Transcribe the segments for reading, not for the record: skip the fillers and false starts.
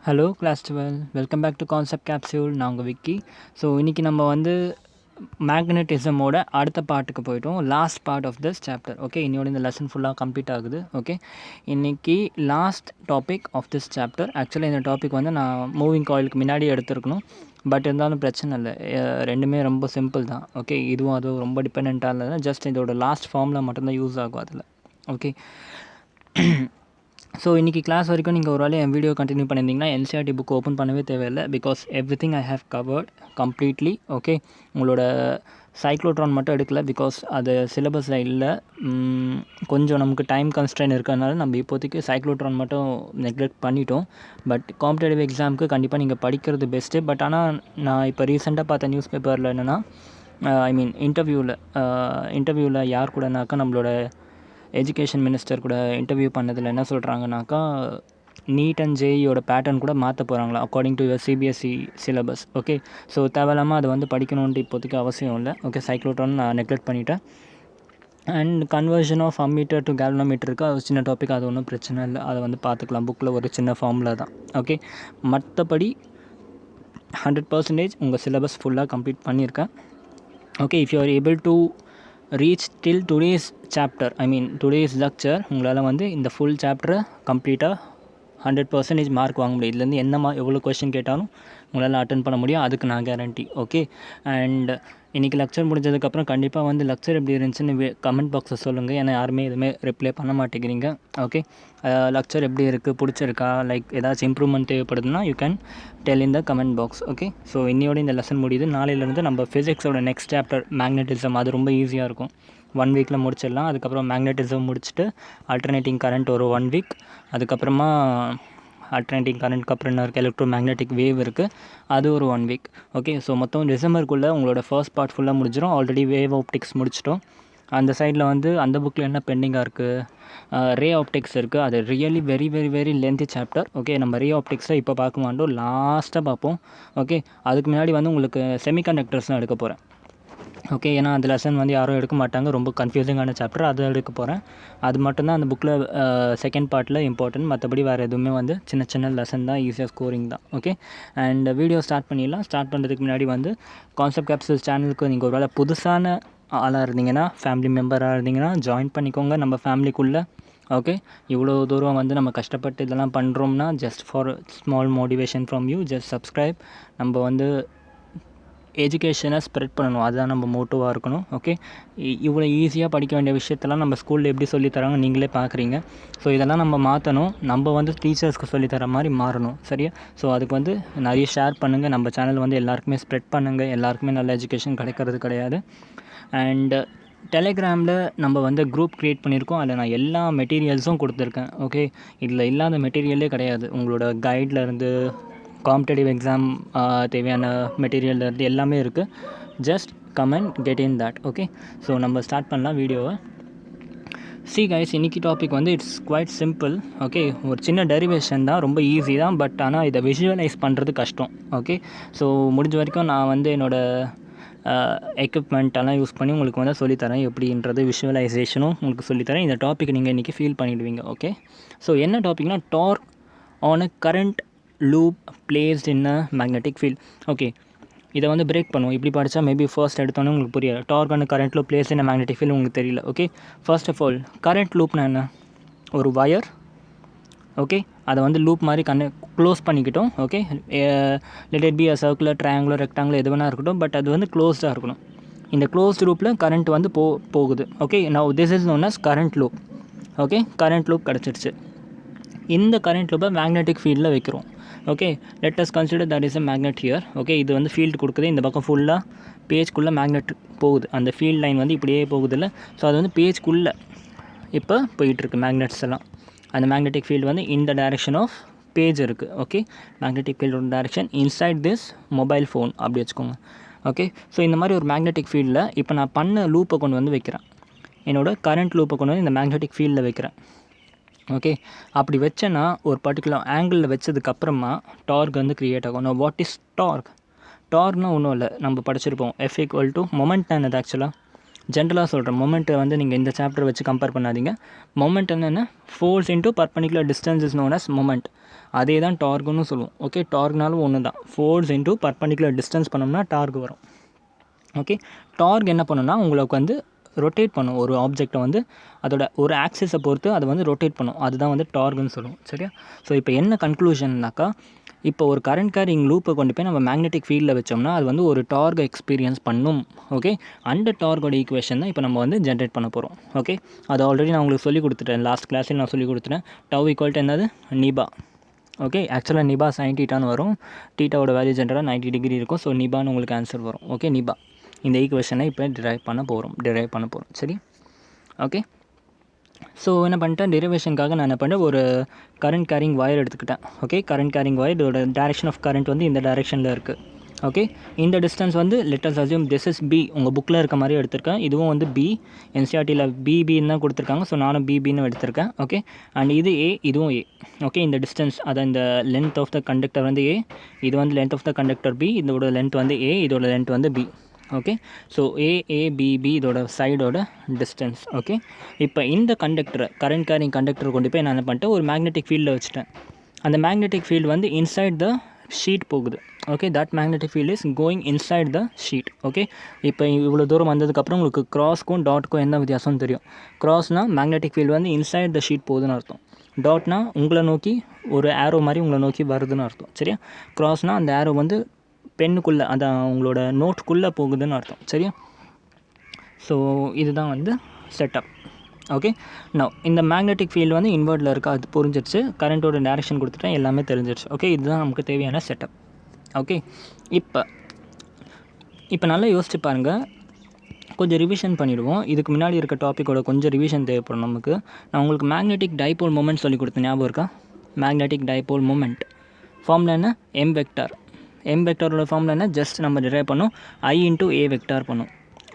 Hello class 12 welcome back to concept capsule. நான் உங்கள் Vicky. So இன்றைக்கி நம்ம வந்து மேக்னட்டிசமோட அடுத்த பார்ட்டுக்கு போயிட்டோம். Last part of this chapter. Okay, இன்னையோட இந்த லெசன் ஃபுல்லாக கம்ப்ளீட் ஆகுது. ஓகே, இன்றைக்கி last topic of this chapter. ஆக்சுவலாக இந்த டாபிக் வந்து நான் மூவிங் காயிலுக்கு முன்னாடி எடுத்துருக்கணும். பட் இருந்தாலும் பிரச்சனை இல்லை, ரெண்டுமே ரொம்ப சிம்பிள் தான். ஓகே, இதுவும் அதுவும் ரொம்ப டிபெண்ட்டாக இல்லை, ஜஸ்ட் இதோட லாஸ்ட் ஃபார்மில் மட்டும்தான் யூஸ் ஆகும் அதில். ஓகே, ஸோ இன்றைக்கி கிளாஸ் வரைக்கும் நீங்கள் ஒரு வேளை என் வீடியோ கண்டினியூ பண்ணியிருந்தீங்கன்னா என்சிஆர்டி புக் ஓப்பன் பண்ணவே தேவையில்லை. Because everything I have covered completely. Okay, உங்களோட சைக்ளோட்ரான் மட்டும் எடுக்கலை, பிகாஸ் அது சிலபஸில் இல்லை. கொஞ்சம் நமக்கு டைம் கன்ஸ்ட்ரெயின் இருக்கிறதுனால நம்ம இப்போதைக்கு சைக்ளோட்ரான் மட்டும் நெக்லெக்ட் பண்ணிட்டோம். பட் காம்படேட்டிவ் எக்ஸாமுக்கு கண்டிப்பாக நீங்கள் படிக்கிறது பெஸ்ட்டு. பட் ஆனால் நான் இப்போ ரீசெண்டாக பார்த்த நியூஸ் பேப்பரில் என்னென்னா, இன்டர்வியூவில் யார் கூடனாக்கா நம்மளோட எஜுகேஷன் மினிஸ்டர் கூட இன்டர்வியூ பண்ணதில் என்ன சொல்கிறாங்கனாக்கா, நீட் அண்ட் ஜேஇயோட பேட்டர்ன் கூட மாற்ற போகிறாங்களா according to your CBSE syllabus. Okay, so தேவையில்லாமல் அதை வந்து படிக்கணுன்ட்டு இப்போதைக்கு அவசியம் இல்லை. ஓகே, சைக்ளோட்ரான் நான் நெக்லெக்ட் பண்ணிவிட்டேன். And conversion of ammeter to galvanometer இருக்குது, அது சின்ன டாபிக், அது ஒன்றும் பிரச்சனை இல்லை, அதை வந்து பார்த்துக்கலாம். புக்கில் ஒரு சின்ன ஃபார்முலா தான். ஓகே, மற்றபடி 100% உங்கள் சிலபஸ் ஃபுல்லாக கம்ப்ளீட் பண்ணியிருக்கேன். Okay, if you are able to reach till today's chapter, today's lecture, உங்களால் வந்து இந்த ஃபுல் சாப்டரை கம்ப்ளீட்டாக 100% மார்க் வாங்க முடியும். இதுலேருந்து என்ன எவ்வளோ கொஸ்டின் கேட்டாலும் உங்களால் அட்டன் பண்ண முடியும், அதுக்கு நான் கேரண்டி. ஓகே, அண்ட் இன்றைக்கி லெக்சர் முடிஞ்சதுக்கப்புறம் கண்டிப்பாக வந்து லெக்சர் எப்படி இருந்துச்சுன்னு கமெண்ட் பாக்ஸில் சொல்லுங்கள். ஏன்னா யாருமே எதுவுமே ரிப்ளை பண்ண மாட்டேங்கிறீங்க. ஓகே, லெக்சர் எப்படி இருக்குது, பிடிச்சிருக்கா, லைக் ஏதாச்சும் இம்ப்ரூவ்மெண்ட் தேவைப்படுதுன்னா you can tell in the comment box. Okay, so இன்னையோட இந்த லெசன் முடியுது. நாளையிலேருந்து நம்ம ஃபிசிக்ஸோட நெக்ஸ்ட் சாப்டர் மேக்னட்டிசம், அது ரொம்ப ஈஸியாக இருக்கும். 1 வீக்கில் முடிச்சிடலாம். அதுக்கப்புறம் மேக்னட்டிசம் முடிச்சுட்டு அல்டர்னேட்டிங் கரண்ட் ஒரு 1 வீக், அதுக்கப்புறமா அல்டர்னேட்டிங் கரண்ட்க்கு அப்புறம் என்ன இருக்குது, எலக்ட்ரோ மேக்னெட்டிக் வேவ் இருக்குது, அது ஒரு 1 வீக். ஓகே, ஸோ மொத்தம் டிசம்பருக்குள்ளே உங்களோட ஃபர்ஸ்ட் பார்ட் ஃபுல்லாக முடிஞ்சிடும். ஆல்ரெடி வேவ் ஆப்டிக்ஸ் முடிச்சிட்டோம். அந்த சைடில் வந்து அந்த புக்கில் என்ன பெண்டிங்காக இருக்குது, ரே ஆப்டிக்ஸ் இருக்குது. அது really very very very lengthy chapter. Okay, நம்ம ரே ஆப்டிக்ஸை இப்போ பார்க்க மாட்டோம், லாஸ்ட்டாக பார்ப்போம். ஓகே, அதுக்கு முன்னாடி வந்து உங்களுக்கு செமிகண்டக்டர்ஸ் தான் எடுக்க போகிறேன். ஓகே, ஏன்னா அந்த லெசன் வந்து யாரும் எடுக்க மாட்டாங்க, ரொம்ப கன்ஃபியூசிங்கான சாப்டர், அதை எடுக்க போகிறேன். அது மட்டும்தான் அந்த புக்கில் செகண்ட் பார்ட்டில் இம்பார்ட்டன்ட். மற்றபடி வேறு எதுவுமே வந்து சின்ன சின்ன லெசன் தான், ஈஸியாக ஸ்கோரிங் தான். ஓகே, அண்ட் வீடியோ ஸ்டார்ட் பண்ணிடலாம். ஸ்டார்ட் பண்ணுறதுக்கு முன்னாடி வந்து கான்செப்ட் கேப்சூல் சேனலுக்கு நீங்கள் ஒரு வேளை புதுசான ஆளாக இருந்தீங்கன்னா, ஃபேமிலி மெம்பராக இருந்தீங்கன்னா ஜாயின் பண்ணிக்கோங்க நம்ம ஃபேமிலிக்குள்ளே. ஓகே, இவ்வளோ தூரம் வந்து நம்ம கஷ்டப்பட்டு இதெல்லாம் பண்ணுறோம்னா just for small motivation from you, just subscribe. நம்ம வந்து எஜுகேஷனை ஸ்ப்ரெட் பண்ணணும், அதுதான் நம்ம மோட்டிவாக இருக்கணும். ஓகே, இவ்வளோ ஈஸியாக படிக்க வேண்டிய விஷயத்தெல்லாம் நம்ம ஸ்கூலில் எப்படி சொல்லித்தராங்க நீங்களே பார்க்குறீங்க. ஸோ இதெல்லாம் நம்ம மாற்றணும், நம்ம வந்து டீச்சர்ஸ்க்கு சொல்லித்தர மாதிரி மாறணும். சரியா? ஸோ அதுக்கு வந்து நிறைய ஷேர் பண்ணுங்கள், நம்ம சேனல் வந்து எல்லாருக்குமே ஸ்ப்ரெட் பண்ணுங்கள். எல்லாருக்குமே நல்ல எஜுகேஷன் கிடைக்கிறது கிடையாது. அண்டு டெலிகிராமில் நம்ம வந்து குரூப் க்ரியேட் பண்ணியிருக்கோம், அதில் நான் எல்லா மெட்டீரியல்ஸும் கொடுத்துருக்கேன். ஓகே, இதில் இல்லாத மெட்டீரியலே கிடையாது. உங்களோட கைடில் இருந்து காம்படேட்டிவ் எக்ஸாம் தேவையான மெட்டீரியல் இருந்து எல்லாமே இருக்குது. Just come and get in that. Okay, so நம்ம ஸ்டார்ட் பண்ணலாம் வீடியோவை. சி கைஸ், இன்றைக்கி டாபிக் வந்து இட்ஸ் குவைட் சிம்பிள். ஓகே, ஒரு சின்ன டெரிவேஷன் தான், ரொம்ப ஈஸி தான். பட் ஆனால் இதை விஷுவலைஸ் பண்ணுறது கஷ்டம். ஓகே, ஸோ முடிஞ்ச வரைக்கும் நான் வந்து என்னோடய எக்யூப்மெண்ட்டெல்லாம் யூஸ் பண்ணி உங்களுக்கு வந்து சொல்லித்தரேன், எப்படின்றது விஷுவலைசேஷனும் உங்களுக்கு சொல்லித்தரேன். இந்த டாபிக் நீங்கள் இன்றைக்கி ஃபீல் பண்ணிவிடுவீங்க. ஓகே, ஸோ என்ன டாபிக்னால் torque on a current loop placed in a magnetic field. Okay, இதை வந்து பிரேக் பண்ணுவோம். இப்படி படித்தா மேபி ஃபர்ஸ்ட் எடுத்தோன்னே உங்களுக்கு புரியாது. Torque and current loop placed in a magnetic field உங்களுக்கு தெரியல. Okay, first of all current லூப்னா என்ன? ஒரு வயர். ஓகே, அதை வந்து லூப் மாதிரி க்ளோஸ் பண்ணிக்கிட்டோம். Okay, let it be a circular, triangular, rectangular, எது வேணா இருக்கட்டும். பட் அது வந்து க்ளோஸ்டாக இருக்கணும். இந்த க்ளோஸ்ட் லூப்பில் கரண்ட் வந்து போகுது. Okay, now this is known as current loop. Okay, current loop கிடச்சிருச்சு. இந்த கரண்ட் லூப்பை மேக்னெட்டிக் ஃபீல்டில் வைக்கிறோம். Okay, let us consider that is a magnet here. Okay, இது வந்து ஃபீல்டு கொடுக்குது. இந்த பக்கம் ஃபுல்லாக பேஜ்குள்ளே மேக்னெட் போகுது. அந்த ஃபீல்ட் லைன் வந்து இப்படியே போகுது இல்லை. ஸோ அது வந்து பேஜ்குள்ளே இப்போ போயிட்டுருக்கு மேக்னெட்ஸ் எல்லாம். அந்த மேக்னெட்டிக் ஃபீல்டு வந்து இந்த டைரெக்ஷன் ஆஃப் பேஜ் இருக்குது. ஓகே, மேக்னெட்டிக் ஃபீல்டோட direction inside this mobile phone அப்படி வச்சுக்கோங்க. ஓகே, ஸோ இந்த மாதிரி ஒரு மேக்னெட்டிக் ஃபீல்டில் இப்போ நான் பண்ண லூப்பை கொண்டு வந்து வைக்கிறேன். என்னோடய கரண்ட் லூப்பை கொண்டு வந்து இந்த மேக்னெட்டிக் ஃபீல்டில் வைக்கிறேன். ஓகே, அப்படி வச்சேன்னா ஒரு பர்டிகுலர் ஆங்கிளில் வச்சதுக்கப்புறமா டார்க் வந்து க்ரியேட் ஆகும். நான் வாட் இஸ் டார்க்? டார்க்னால் ஒன்றும் இல்லை, நம்ம படிச்சிருப்போம், F = மொமெண்ட் தான். அது ஆக்சுவலாக ஜென்ரலாக சொல்கிறேன். மொமெண்ட்டை வந்து நீங்கள் இந்த சாப்டர் வச்சு கம்பேர் பண்ணாதீங்க. மொமெண்ட் என்னென்னா force into perpendicular distance is known as moment. அதே தான் டார்குன்னு சொல்லுவோம். ஓகே, டார்க்னாலும் ஒன்று தான். ஃபோர்ஸ் இன்ட்டு பர்பண்டிகுலர் டிஸ்டன்ஸ் பண்ணோம்னா டார்க் வரும். ஓகே, டார்க் என்ன பண்ணுன்னா உங்களுக்கு வந்து ரொட்டேட் பண்ணும். ஒரு ஆப்ஜெக்டை வந்து அதோட ஒரு ஆக்சிஸை பொறுத்து அதை வந்து ரொட்டேட் பண்ணும். அதுதான் வந்து டார்க்னு சொல்லுவோம். சரியா? ஸோ இப்போ என்ன கன்க்ளூஷன்னாக்கா, இப்போ ஒரு கரண்ட் கேரிங் லூப்பை கொண்டு போய் நம்ம மேக்னெட்டிக் ஃபீல்டில் வச்சோம்னா அது வந்து ஒரு டார்க் எக்ஸ்பீரியன்ஸ் பண்ணும். ஓகே, அந்த டார்கோட ஈக்குவேஷன் தான் இப்போ நம்ம வந்து ஜென்ரேட் பண்ண போகிறோம். ஓகே, அது ஆல்ரெடி நான் உங்களுக்கு சொல்லி கொடுத்துட்டேன். லாஸ்ட் கிளாஸில் நான் சொல்லி கொடுத்துட்டேன். டவ் ஈக்குவல் டு என்னது? நிபா. ஓகே, ஆக்சுவலாக நிபா sin θன்னு வரும். டீட்டாவோட வேல்யூ ஜென்ரலாக 90 டிகிரி இருக்கும். ஸோ நிபான்னு உங்களுக்கு ஆன்சர் வரும். Okay, Nipah. இந்த ஈக்குவேஷனை இப்போ டிரைவ் பண்ண போகிறோம். சரி, ஓகே. ஸோ என்ன பண்ணிட்டேன், டெரிவேஷனுக்காக நான் என்ன பண்ணேன், ஒரு கரண்ட் கேரிங் வயர் எடுத்துக்கிட்டேன். ஓகே, கரண்ட் கேரிங் வயர், இதோட டேரெக்ஷன் ஆஃப் கரண்ட் வந்து இந்த டேரெக்ஷனில் இருக்குது. ஓகே, இந்த டிஸ்டன்ஸ் வந்து let us assume this is B. உங்கள் புக்கில் இருக்க மாதிரி எடுத்திருக்கேன். இதுவும் வந்து பி, என்சிஆர்டியில் பிபின்னு தான் கொடுத்துருக்காங்க. ஸோ நானும் பிபின்னு எடுத்திருக்கேன். ஓகே, அண்ட் இது ஏ, இதுவும் ஏ. ஓகே, இந்த டிஸ்டன்ஸ் அதை இந்த லென்த் ஆஃப் த கண்டக்டர் வந்து ஏ, இது வந்து length of the conductor B, இதோட லென்த் வந்து ஏ, இதோட லென்த் வந்து பி. ஓகே, ஸோ ஏஏபிபி இதோட சைடோட டிஸ்டன்ஸ். ஓகே, இப்போ இந்த கண்டக்டரை கரண்ட் கேரிங் கண்டக்டரை கொண்டு போய் நான் என்ன பண்ணிட்டேன், ஒரு மேக்னெட்டிக் ஃபீல்டில் வச்சுட்டேன். அந்த மேக்னெட்டிக் ஃபீல்டு வந்து இன்சைட் த ஷீட் போகுது. Okay, that magnetic field is going inside the sheet. Okay, இப்போ இவ்வளோ தூரம் வந்ததுக்கப்புறம் உங்களுக்கு க்ராஸ்க்கும் டாட்க்கும் என்ன வித்தியாசம்னு தெரியும். க்ராஸ்னால் மேக்னெட்டிக் ஃபீல்டு வந்து இன்சைட் த ஷீட் போகுதுன்னு அர்த்தம். டாட்னா உங்களை நோக்கி ஒரு ஆரோ மாதிரி உங்களை நோக்கி வருதுன்னு அர்த்தம். சரியா? க்ராஸ்னால் அந்த ஆரோ வந்து பென்னுக்குள்ளே, அதான் உங்களோட நோட்டுக்குள்ளே போகுதுன்னு அர்த்தம். சரியா? ஸோ இதுதான் வந்து செட்டப். ஓகே, நான் இந்த மேக்னெட்டிக் ஃபீல்டு வந்து இன்வெர்ட்டில் இருக்கா, அது புரிஞ்சிருச்சு. கரண்ட்டோட டேரெக்ஷன் கொடுத்துட்டேன், எல்லாமே தெரிஞ்சிருச்சு. ஓகே, இதுதான் நமக்கு தேவையான செட்டப். ஓகே, இப்போ நல்லா யோசிச்சு பாருங்கள். கொஞ்சம் ரிவிஷன் பண்ணிவிடுவோம். இதுக்கு முன்னாடி இருக்க டாப்பிக்கோட கொஞ்சம் ரிவிஷன் தேவைப்படும் நமக்கு. நான் உங்களுக்கு மேக்னெட்டிக் டைபோல் மொமெண்ட் சொல்லி கொடுத்தேன், ஞாபகம் இருக்கா? மேக்னெட்டிக் டைபோல் மொமெண்ட் ஃபார்முலா என்ன? M vector. எம் வெக்டாரோட ஃபார்முலா என்ன? ஜஸ்ட் நம்ம டிரைவ் பண்ணோம், ஐ இன்ட்டு ஏ வெக்டார் பண்ணும்.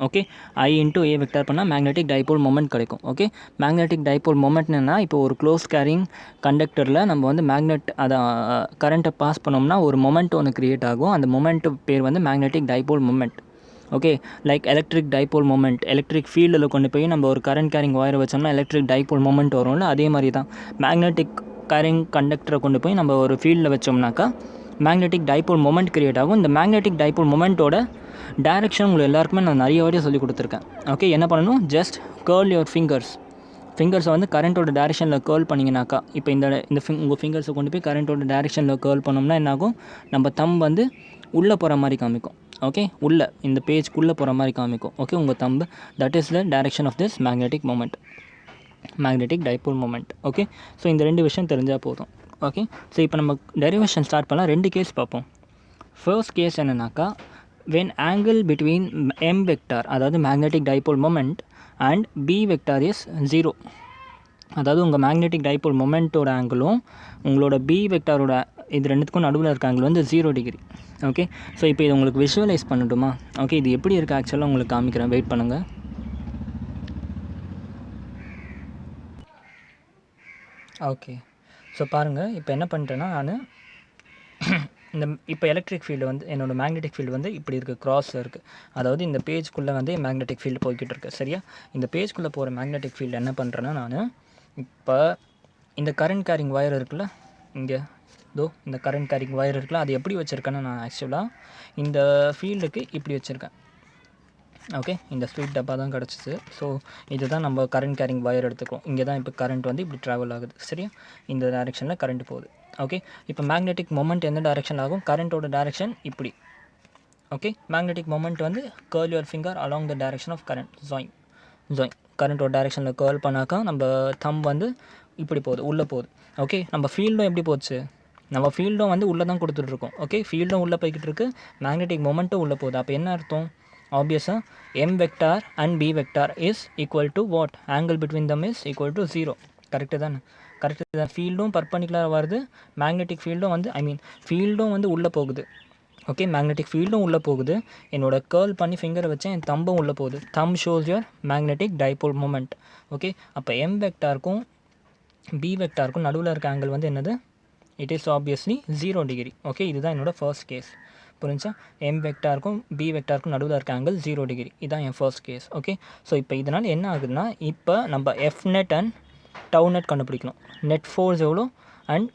ஓகே, ஐ இன்ட்டு ஏ வெக்டார் பண்ணால் மேக்னெட்டிக் டைபோல் மொமெண்ட் கிடைக்கும். ஓகே, மேக்னெட்டிக் டைபோல் மொமெண்ட்னா இப்போ ஒரு க்ளோஸ் கேரிங் கண்டக்டரில் நம்ம வந்து அதை கரண்ட்டை பாஸ் பண்ணோம்னா ஒரு மொமெண்ட் ஒன்று க்ரியேட் ஆகும். அந்த மொமெண்ட் பேர் வந்து magnetic dipole moment. Okay, like electric dipole moment. Electric ஃபீல்டில் கொண்டு போய் நம்ம ஒரு கரண்ட் கேரிங் ஒயரை வச்சோம்னா எலக்ட்ரிக் டைபோல் மொமெண்ட் வரும்ல, அதே மாதிரி தான் மேக்னெட்டிக் கேரிங் கண்டக்டரை கொண்டு போய் நம்ம ஒரு ஃபீல்டில் வச்சோம்னாக்கா மேக்னெட்டிக் டைபோல் மொமெண்ட் க்ரியேட் ஆகும். இந்த மேக்னெட்டிக் டைபோல் மொமெண்ட்டோட டேரெக்ஷன் உங்களுக்கு எல்லாருக்குமே நான் நிறைய வாட்டியாக சொல்லி கொடுத்துருக்கேன். ஓகே, என்ன பண்ணணும், ஜஸ்ட் கேர்ள் யுவர் ஃபிங்கர்ஸை வந்து கரண்ட்டோட டேரெக்ஷனில் கேர்ள் பண்ணிங்கனாக்கா, இப்போ உங்கள் ஃபிங்கர்ஸை கொண்டு போய் கரண்ட்டோட டேரெக்ஷனில் கேர்ள் பண்ணோம்னா என்னாகும், நம்ம தம் வந்து உள்ளே போகிற மாதிரி காமிக்கும். ஓகே, உள்ளே இந்த பேஜ்க்குள்ளே போகிற மாதிரி காமிக்கும். ஓகே, உங்கள் thumb, that is the direction of this magnetic moment, magnetic dipole moment. Okay, so இந்த ரெண்டு விஷயம் தெரிஞ்சால் போதும். ஓகே, ஸோ இப்போ நம்ம டெரிவேஷன் ஸ்டார்ட் பண்ணலாம். ரெண்டு கேஸ் பார்ப்போம். ஃபர்ஸ்ட் கேஸ் என்னன்னாக்கா, when angle between m vector, அதாவது magnetic dipole moment, and b vector is 0. அதாவது உங்கள் மேக்னெட்டிக் டைபோல் மொமெண்ட்டோட ஆங்கிளும் உங்களோட b வெக்டாரோட இது ரெண்டுத்துக்கும் நடுவில் இருக்க ஆங்கிள் வந்து 0 டிகிரி. ஓகே, ஸோ இப்போ இது உங்களுக்கு விஷுவலைஸ் பண்ணட்டுமா? ஓகே, இது எப்படி இருக்குது ஆக்சுவலாக உங்களுக்கு காமிக்கிறேன், வெயிட் பண்ணுங்கள். ஓகே, ஸோ பாருங்கள், இப்போ என்ன பண்ணிட்டேன்னா நான் இப்போ எலக்ட்ரிக் ஃபீல்டு வந்து என்னோடய மேக்னெட்டிக் ஃபீல்டு வந்து இப்படி இருக்குது, க்ராஸில் இருக்குது. அதாவது இந்த பேஜ்க்குள்ளே வந்து மேக்னெட்டிக் ஃபீல்டு போய்கிட்டு இருக்குது. சரியா? இந்த பேஜ்க்குள்ளே போகிற மேக்னெட்டிக் ஃபீல்டு என்ன பண்ணுறேன்னா, நான் இப்போ இந்த கரண்ட் கேரிங் ஒயர் இருக்குல்ல, இங்கே இந்த கரண்ட் கேரிங் ஒயர் இருக்குல்ல, அது எப்படி வச்சுருக்கேன்னா நான் ஆக்சுவலாக இந்த ஃபீல்டுக்கு இப்படி வச்சுருக்கேன். ஓகே, இந்த ஸ்வீட் டப்பா தான் கிடச்சிச்சு. ஸோ இதுதான் நம்ம கரண்ட் கேரிங் ஒயர் எடுத்துக்கிறோம். இங்கே தான் இப்போ கரண்ட் வந்து இப்படி ட்ராவல் ஆகுது. சரியா? இந்த டேரெக்ஷனில் கரண்ட் போகுது. ஓகே, இப்போ மேக்னெட்டிக் மொமெண்ட் எந்த டேரெக்ஷன் ஆகும், கரண்ட்டோட டேரெக்ஷன் இப்படி. ஓகே, மேக்னெட்டிக் மொமெண்ட் வந்து curl your finger along the direction of current, join கரண்ட்டோட டேரெக்ஷனில் கேர்ள் பண்ணாக்கா நம்ம தம் வந்து இப்படி போகுது, உள்ளே போகுது. ஓகே, நம்ம ஃபீல்டும் எப்படி போச்சு, நம்ம ஃபீல்டும் வந்து உள்ளே தான் கொடுத்துட்ருக்கோம். ஓகே, ஃபீல்டும் உள்ளே போய்கிட்டு இருக்குது, மேக்னெட்டிக் மொமெண்ட்டும் உள்ளே போகுது. அப்போ என்ன அர்த்தம், ஆப்வியஸாக m vector and b vector is equal to what, angle between them is equal to 0. Correct தானே? கரெக்டு தான். ஃபீல்டும் பர்பண்டிகுலராக வருது, மேக்னெட்டிக் ஃபீல்டும் வந்து ஃபீல்டும் வந்து உள்ளே போகுது. ஓகே, மேக்னெட்டிக் ஃபீல்டும் உள்ளே போகுது. என்னோட கேர்ள் பண்ணி ஃபிங்கரை வச்சேன், என் தம்பும் உள்ளே போகுது. Thumb shows your magnetic dipole moment. Okay, அப்போ m வெக்டாருக்கும் b வெக்டாருக்கும் நடுவில் இருக்க ஆங்கிள் வந்து என்னது, it is obviously 0 degree. Okay, இதுதான் என்னோடய ஃபர்ஸ்ட் கேஸ். புரிஞ்சா? எம் வெக்டாருக்கும் பி வெக்டாருக்கும் நடுவில் இருக்க ஆங்கிள் 0 டிகிரி. இதுதான் என் ஃபர்ஸ்ட் கேஸ். ஓகே, ஸோ இப்போ இதனால் என்ன ஆகுதுன்னா, இப்போ நம்ம F net and tau net கண்டுபிடிக்கணும். நெட் ஃபோர்ஸ் எவ்வளோ அண்ட்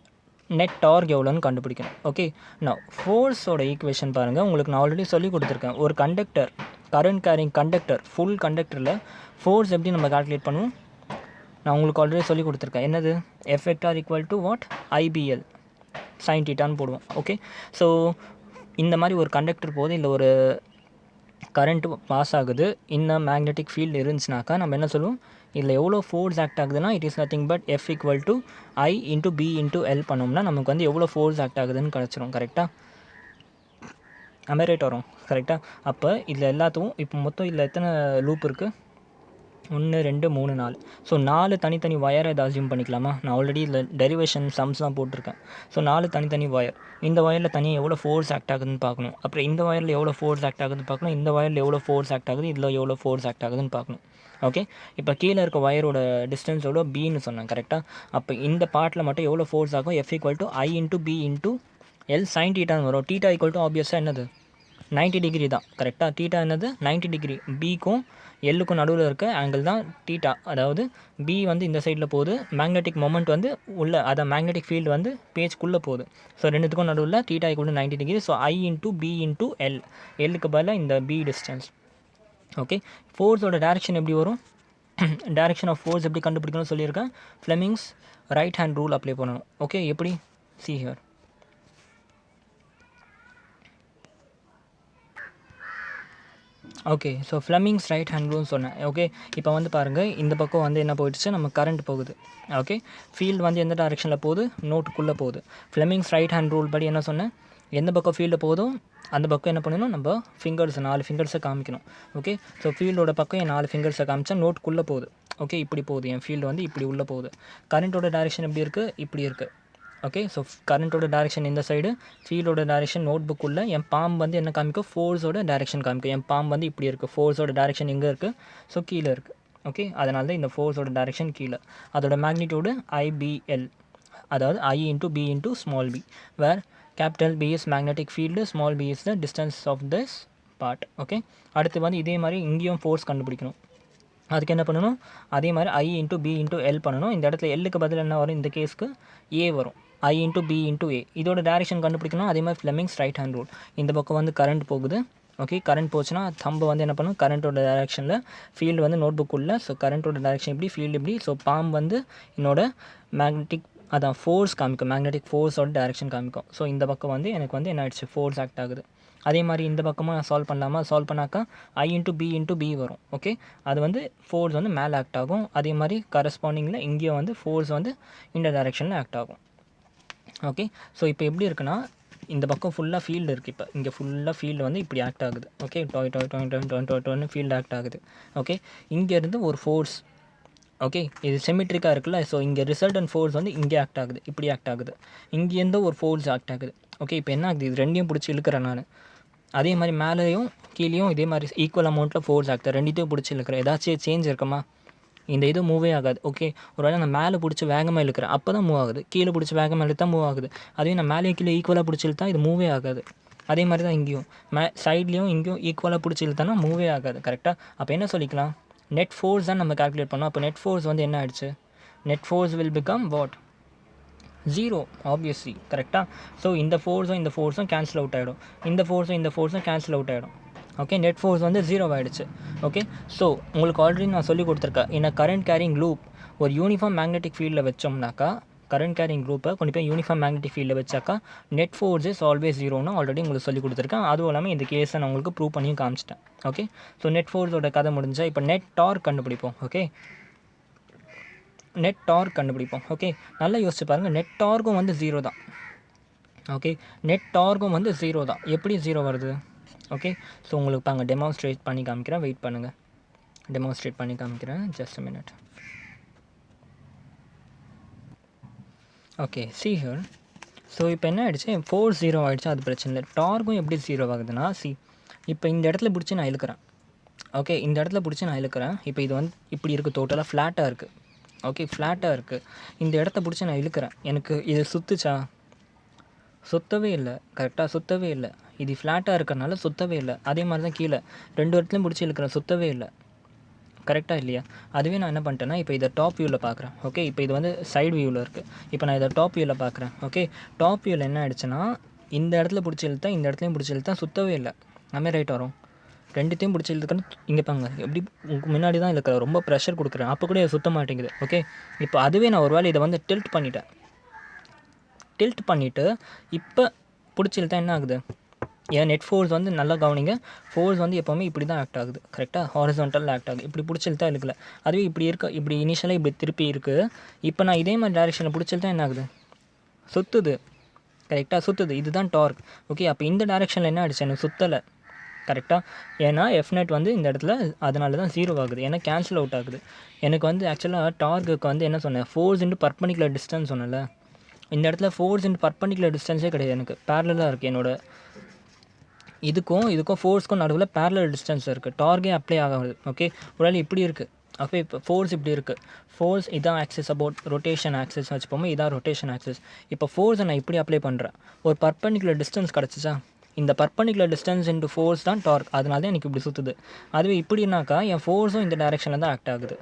நெட் டார்க் எவ்வளோன்னு கண்டுபிடிக்கணும். ஓகே, நான் ஃபோர்ஸோட ஈக்குவேஷன் பாருங்கள். உங்களுக்கு நான் ஆல்ரெடி சொல்லி கொடுத்துருக்கேன். ஒரு conductor, current carrying conductor, full கண்டக்டரில் ஃபோர்ஸ் எப்படி நம்ம கால்குலேட் பண்ணுவோம், நான் உங்களுக்கு ஆல்ரெடி சொல்லி கொடுத்துருக்கேன். என்னது? F vector equal to what? IBL sine தீட்டான்னு போடுவோம். ஓகே, ஸோ இந்த மாதிரி ஒரு கண்டக்டர் போது இல்லை ஒரு கரண்ட்டு பாஸ் ஆகுது, இன்னும் மேக்னெட்டிக் ஃபீல்டு இருந்துச்சுனாக்கா நம்ம என்ன சொல்லுவோம், இதில் எவ்வளோ ஃபோர்ஸ் ஆக்ட் ஆகுதுன்னா it is nothing but F equal to I into B into L பண்ணோம்னா நமக்கு வந்து எவ்வளோ ஃபோர்ஸ் ஆக்ட் ஆகுதுன்னு கிடச்சிரும். கரெக்டாக? அமெரேட் வரும். கரெக்டாக? அப்போ இதில் எல்லாத்துக்கும் இப்போ மொத்தம் இதில் எத்தனை லூப் இருக்குது? 1 2 3 4. ஸோ 4 தனித்தனி ஒயரை இதை அசியூம் பண்ணிக்கலாமா? நான் ஆல்ரெடி இதில் டெரிவேஷன் சம்ஸ்லாம் போட்டிருக்கேன். ஸோ 4 தனித்தனி ஒயர். இந்த ஒயரில் தனியாக எவ்வளோ ஃபோர்ஸ் ஆக்ட் ஆகுதுன்னு பார்க்கணும். அப்புறம் இந்த ஒயரில் எவ்வளோ ஃபோர்ஸ் ஆக்ட் ஆகுதுன்னு பார்க்கணும். இந்த ஒயரில் எவ்வளோ ஃபோர்ஸ் ஆக்ட் ஆகுது, இதில் எவ்வளோ ஃபோர்ஸ் ஆக்ட் ஆகுதுன்னு பார்க்கணும். ஓகே, இப்போ கீழே இருக்க ஒயரோட டிஸ்டன்ஸ் எவ்வளோ? பின்னு சொன்னேன். கரெக்டாக? அப்போ இந்த பார்ட்டில் மட்டும் எவ்வளோ ஃபோர்ஸ் ஆகும்? F equal to I into B into L sine டீட்டான்னு வரும். டீட்டா ஈக்குவல் டு ஆப்வியஸாக என்னது? 90 டிகிரி தான். கரெக்டாக? டீட்டா என்னது? 90 டிகிரி. பிக்கும் எல்லுக்கும் நடுவில் இருக்க ஆங்கிள் தான் டீட்டா. அதாவது பி வந்து இந்த சைடில் போகுது, மேக்னெட்டிக் மொமெண்ட் வந்து உள்ள, அதான் மேக்னெட்டிக் ஃபீல்டு வந்து பேஜ்க்குள்ளே போகுது. ஸோ ரெண்டுத்துக்கும் நடுவில் theta equal to 90 degree. So I into B into L, எல்லுக்கு பதிலாக இந்த பி டிஸ்டன்ஸ். ஓகே, ஃபோர்ஸோட டேரெக்ஷன் எப்படி வரும்? டேரெக்ஷன் ஆஃப் ஃபோர்ஸ் எப்படி கண்டுபிடிக்கணும்னு சொல்லியிருக்கேன். Fleming's right hand rule apply பண்ணணும். ஓகே, எப்படி? See here. Okay, so Fleming's right hand ரூல்னு சொன்னேன். ஓகே, இப்போ வந்து பாருங்கள், இந்த பக்கம் வந்து என்ன போயிடுச்சு, நம்ம கரண்ட் போகுது. ஓகே, ஃபீல்டு வந்து எந்த டைரெக்ஷனில் போகுது? நோட்டுக்குள்ளே போகுது. ஃப்ளெமிங்ஸ் ரைட் ஹேண்ட் ரூல் படி என்ன சொன்னேன், எந்த பக்கம் ஃபீல்டு போகுதோ அந்த பக்கம் என்ன பண்ணணும், நம்ம ஃபிங்கர்ஸ் 4 ஃபிங்கர்ஸை காமிக்கணும். ஓகே, ஸோ ஃபீல்டோட பக்கம் என் 4 ஃபிங்கர்ஸை காமிச்சா நோட்டுக்குள்ளே போகுது. ஓகே, இப்படி போகுது, என் ஃபீல்டு வந்து இப்படி உள்ளே போகுது. கரண்ட்டோட டைரெக்ஷன் எப்படி இருக்குது? இப்படி இருக்குது. ஓகே, ஸோ கரண்ட்டோட டைரெக்ஷன் இந்த சைடு, ஃபீல்டோட டைரெக்ஷன் நோட் புக்குள்ளே. என் பாம் வந்து என்ன காமிக்கும்? ஃபோர்ஸோட டைரெக்ஷன் காமிக்கும். என் பாம் வந்து இப்படி இருக்குது. ஃபோர்ஸோட டைரெக்ஷன் எங்கே இருக்குது? ஸோ கீழே இருக்குது. ஓகே, அதனால தான் இந்த ஃபோர்ஸோட டைரெக்ஷன் கீழே. அதோட மேக்னிடியூடு ஐபிஎல், அதாவது I into B into small b, where capital B is magnetic field, small b is the distance of this part. Okay, அடுத்து வந்து இதே மாதிரி இங்கேயும் ஃபோர்ஸ் கண்டுபிடிக்கணும். அதுக்கு என்ன பண்ணணும்? அதே மாதிரி I into B into L பண்ணணும். இந்த இடத்துல எல்லுக்கு பதில் என்ன வரும்? இந்த கேஸ்க்கு ஏ வரும். ஐ இன்ட்டு பி இன்ட்டு ஏ. இதோட டேரெக்ஷன் கண்டுபிடிக்கணும். அதே மாதிரி ஃப்ளெமிங்ஸ் ரைட் ஹேண்ட் ரூல். இந்த பக்கம் வந்து கரண்ட் போகுது. ஓகே, கரண்ட் போச்சுன்னா தம்பு வந்து என்ன பண்ணும்? கரண்ட்டோட டேரெக்ஷனில், ஃபீல்டு வந்து நோட் புக்குள்ள. ஸோ கரண்ட்டோட டேரெக்ஷன் இப்படி, ஃபீல்டு இப்படி. ஸோ பாம் வந்து என்னோட மேக்னெட்டிக், அதான் ஃபோர்ஸ் காமிக்கும், மேக்னெட்டிக் ஃபோர்ஸோட டேரெக்ஷன் காமிக்கும். ஸோ இந்த பக்கம் வந்து எனக்கு வந்து என்ன ஆயிடுச்சு? ஃபோர்ஸ் ஆக்ட் ஆகுது. அதே மாதிரி இந்த பக்கமாக நான் சால்வ் பண்ணலாமா? சால்வ் பண்ணாக்கா ஐ இன்ட்டு பி வரும். ஓகே, அது வந்து ஃபோர்ஸ் வந்து மேலே ஆக்ட் ஆகும். அதே மாதிரி கரஸ்பாண்டிங்கில் இங்கேயும் வந்து ஃபோர்ஸ் வந்து இந்த டைரெக்ஷனில் ஆக்ட் ஆகும். ஓகே, ஸோ இப்போ எப்படி இருக்குன்னா, இந்த பக்கம் ஃபுல்லாக ஃபீல்டு இருக்குது. இப்போ இங்கே ஃபுல்லாக ஃபீல்டு வந்து இப்படி ஆக்ட் ஆகுது. ஓகே, டொன்னு ஃபீல்டு ஆக்ட் ஆகுது. ஓகே, இங்கேருந்து ஒரு ஃபோர்ஸ், ஓகே, இது சிமெட்ரிக்காக இருக்குல்ல. ஸோ இங்கே ரிசல்டன்ட் ஃபோர்ஸ் வந்து இங்கே ஆக்ட் ஆகுது, இப்படி ஆக்ட் ஆகுது. இங்கேருந்து ஒரு ஃபோர்ஸ் ஆக்ட் ஆகுது. ஓகே, இப்போ என்ன ஆகுது? இது ரெண்டையும் பிடிச்சி இழுக்கிறேன் நான். அதே மாதிரி மேலேயும் கீழேயும் இதே மாதிரி ஈக்குவல் அமௌண்ட்டில் ஃபோர்ஸ் ஆகுது. ரெண்டுத்தையும் பிடிச்சி இழுக்கிறேன். ஏதாச்சும் சேஞ்ச் இருக்குமா? இந்த இது மூவே ஆகாது. ஓகே, ஒரு வேளை நான் மேலே பிடிச்சி வேகமாக இழுக்கிறேன், அப்போ தான் மூவ் ஆகுது. கீழே பிடிச்சி வேகமாக இழுத்தா மூவ் ஆகுது. அதுவே நான் மேலே கீழே ஈக்குவலாக பிடிச்சி இழுத்தா இது மூவே ஆகாது. அதே மாதிரி தான் இங்கேயும் சைட்லேயும் இங்கேயும் ஈக்குவலாக பிடிச்சி இழுத்தானா மூவே ஆகாது. கரெக்டாக? அப்போ என்ன சொல்லிக்கலாம்? நெட் ஃபோர்ஸ் தான் நம்ம கால்குலேட் பண்ணோம். அப்போ நெட் ஃபோர்ஸ் வந்து என்ன ஆயிடுச்சு? Net force will become what? 0 obviously. கரெக்டாக? ஸோ இந்த ஃபோர்ஸும் கேன்சல் அவுட் ஆகிடும். இந்த ஃபோர்ஸும் கேன்சல் அவுட் ஆகிடும். ஓகே, நெட் ஃபோர்ஸ் வந்து 0 ஆகிடுச்சு. ஓகே, ஸோ உங்களுக்கு ஆல்ரெடி நான் சொல்லி கொடுத்துருக்கேன். இந்த கரண்ட் கேரிங் லூப் ஒரு யூனிஃபார்ம் மேக்னெட்டிக் ஃபீல்டில் வச்சோம்னாக்கா, கரண்ட் கேரிங் குரூப்பை கொண்டு போய் யூனிஃபார்ம் மேக்னெட்டிக் ஃபீல்டில் வச்சாக்கா நெட் ஃபோர்ஸ் இஸ் ஆல்வேஸ் 0ன்னு ஆல்ரெடி உங்களுக்கு சொல்லி கொடுத்துருக்கேன். அதுவும் இல்லாமல் இந்த கேஸை நான் உங்களுக்கு ப்ரூவ் பண்ணியும் காமிச்சிட்டேன். ஓகே, ஸோ நெட் ஃபோர்ஸோட கதை முடிஞ்சால் இப்போ நெட் டார்க் கண்டுபிடிப்போம். ஓகே, நெட் டார்க் கண்டுபிடிப்போம். ஓகே, நல்லா யோசிச்சு பாருங்கள். நெட் டார்க்கும் வந்து 0 தான். ஓகே, நெட் டார்க்கும் வந்து 0 தான். எப்படி 0 வருது? ஓகே, ஸோ உங்களுக்கு பாருங்கள், டெமான்ஸ்ட்ரேட் பண்ணி காமிக்கிறேன். வெயிட் பண்ணுங்கள், டெமான்ஸ்ட்ரேட் பண்ணி காமிக்கிறேன். Just a minute. Okay, see here. So இப்போ என்ன ஆகிடுச்சு? ஃபோர்ஸ் 0 ஆகிடுச்சு, அது பிரச்சனை இல்லை. டார்க்கும் எப்படி 0 ஆகுதுன்னா, இப்போ இந்த இடத்துல பிடிச்சி நான் இழுக்கிறேன். ஓகே, இந்த இடத்துல பிடிச்சி நான் இழுக்கிறேன். இப்போ இது வந்து இப்படி இருக்குது, டோட்டலாக ஃப்ளாட்டாக இருக்குது. ஓகே, ஃப்ளாட்டாக இருக்குது. இந்த இடத்த பிடிச்சி நான் இழுக்கிறேன். எனக்கு இது சுற்றுச்சா? சுத்தவே இல்லை. கரெக்டாக சுத்தவே இல்லை. இது ஃப்ளாட்டாக இருக்கிறனால சுத்தவே இல்லை. அதே மாதிரி தான் கீழே 2 இடத்துலையும் பிடிச்சி இழுக்கிறேன், சுத்தவே இல்லை. கரெக்டாக இல்லையா? அதுவே நான் என்ன பண்ணிட்டேன்னா, இப்போ இதை டாப் வியூவில் பார்க்குறேன். ஓகே, இப்போ இது வந்து சைடு வியூவில் இருக்குது. இப்போ நான் இதை டாப் வியூவில் பார்க்குறேன். ஓகே, டாப் வியூவில் என்ன ஆகிடுச்சுன்னா, இந்த இடத்துல பிடிச்சி இழுத்தேன், இந்த இடத்துலையும் பிடிச்சி இழுத்தேன், சுத்தவே இல்லை. நம்ம ரைட் வரும், ரெண்டுத்தையும் பிடிச்சி இழுத்துக்கணும். இங்கே பாங்க, எப்படி உங்களுக்கு முன்னாடி தான் இழுக்கிற, ரொம்ப ப்ரெஷர் கொடுக்குறேன், அப்போ கூட இது சுத்த மாட்டேங்குது. ஓகே, இப்போ அதுவே நான் ஒரு வேளை இதை வந்து டில்ட் பண்ணிவிட்டேன். டில்ட் பண்ணிவிட்டு இப்போ பிடிச்சி இழுத்தா என்ன ஆகுது? ஏன் நெட் ஃபோர்ஸ் வந்து நல்லா கவனிங்க. ஃபோர்ஸ் வந்து எப்போவுமே இப்படி தான் ஆக்ட் ஆகுது. கரெக்டாக ஹாரிசான்டலில் ஆக்ட் ஆகுது. இப்படி பிடிச்சிழுத்தா இழுக்கல. அதுவே இப்படி இருக்க, இப்படி இனிஷியலாக இப்படி திருப்பி இருக்குது. இப்போ நான் இதே மாதிரி டேரெக்ஷனில் பிடிச்சிழுத்தா என்ன ஆகுது? சுற்றுது. கரெக்டாக சுற்றுது. இதுதான் டார்க். ஓகே, அப்போ இந்த டேரெக்ஷனில் என்ன ஆகிடுச்சு? எனக்கு சுற்றலை. கரெக்டாக, ஏன்னா எஃப்நெட் வந்து இந்த இடத்துல அதனால தான் 0 ஆகுது. ஏன்னா கேன்சல் அவுட் ஆகுது. எனக்கு வந்து ஆக்சுவலாக டார்க்கு வந்து என்ன சொன்னேன்? ஃபோர்ஸ் இன்ட்டு பர்பண்டிகுலர் டிஸ்டன்ஸ் சொன்னல. இந்த இடத்துல ஃபோர்ஸ் இன்ட்டு பர்பண்டிகுலர் டிஸ்டன்ஸே கிடையாது. எனக்கு பேரலாக இருக்குது. என்னோட இதுக்கும் ஃபோர்ஸ்க்கும் நடுவில் பேரலல் டிஸ்டன்ஸ் இருக்குது. டார்கே அப்ளை ஆகாது. ஓகே, ஒரு இப்படி இருக்குது. அப்போ இப்போ ஃபோர்ஸ் இப்படி இருக்குது. ஃபோர்ஸ் இதான் ஆக்சிஸ், அபவுட் ரொட்டேஷன் ஆக்சிஸ் வச்சுப்போமே, இதான் ரொட்டேஷன் ஆக்சிஸ். இப்போ ஃபோர்ஸை நான் இப்படி அப்ளை பண்ணுறேன். ஒரு பர்பண்டிகுலர் டிஸ்டன்ஸ் கிடச்சிச்சா? இந்த பர்பண்டிகுலர் டிஸ்டன்ஸ் இன்ட்டு ஃபோர்ஸ் தான் டார்க். அதனால தான் எனக்கு இப்படி சுற்றுது. அதுவே இப்படின்னாக்கா என் ஃபோர்ஸும் இந்த டேரெக்ஷனில் தான் ஆக்ட் ஆகுது.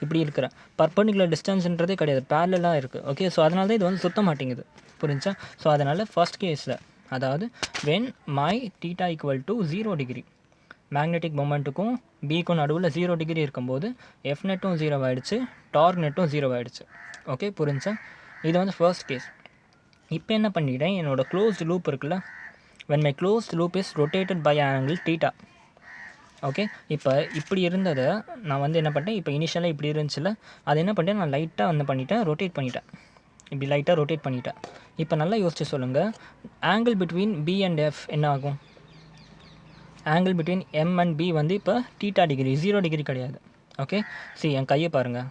இப்படி இருக்கிறேன். பர்பண்டிகுலர் டிஸ்டன்ஸ்ன்றதே கிடையாது, பேரலாக இருக்குது. ஓகே, ஸோ அதனால தான் இது வந்து சுத்த மாட்டேங்குது. புரிஞ்சா? ஸோ அதனால் ஃபர்ஸ்ட் கேஸில், அதாவது when my theta equal to 0 degree, magnetic மொமெண்ட்டுக்கும் பிக்கும் நடுவில் 0 டிகிரி இருக்கும்போது எஃப் நெட்டும் 0 ஆகிடுச்சு, டார்க் நெட்டும் 0 ஆகிடுச்சு. ஓகே, புரிஞ்சா? இது வந்து ஃபர்ஸ்ட் கேஸ். இப்போ என்ன பண்ணிட்டேன், என்னோடய க்ளோஸ்டு லூப் இருக்குல்ல, when my closed loop is rotated by angle theta. Okay, இப்போ இப்படி இருந்ததை நான் வந்து என்ன பண்ணிட்டேன், இப்போ இனிஷியலாக இப்படி இருந்துச்சுல, அது என்ன பண்ணிட்டேன், நான் லைட்டாக வந்து பண்ணிட்டேன், ரொட்டேட் பண்ணிட்டேன். இப்படி லைட்டாக ரொட்டேட் பண்ணிட்டேன். இப்போ நல்லா யோசிச்சு சொல்லுங்கள், angle between B and F என்ன ஆகும்? Angle between M and B வந்து இப்போ தீட்டா டிகிரி, 0 டிகிரி கிடையாது. ஓகே, சரி என் கையை பாருங்கள்.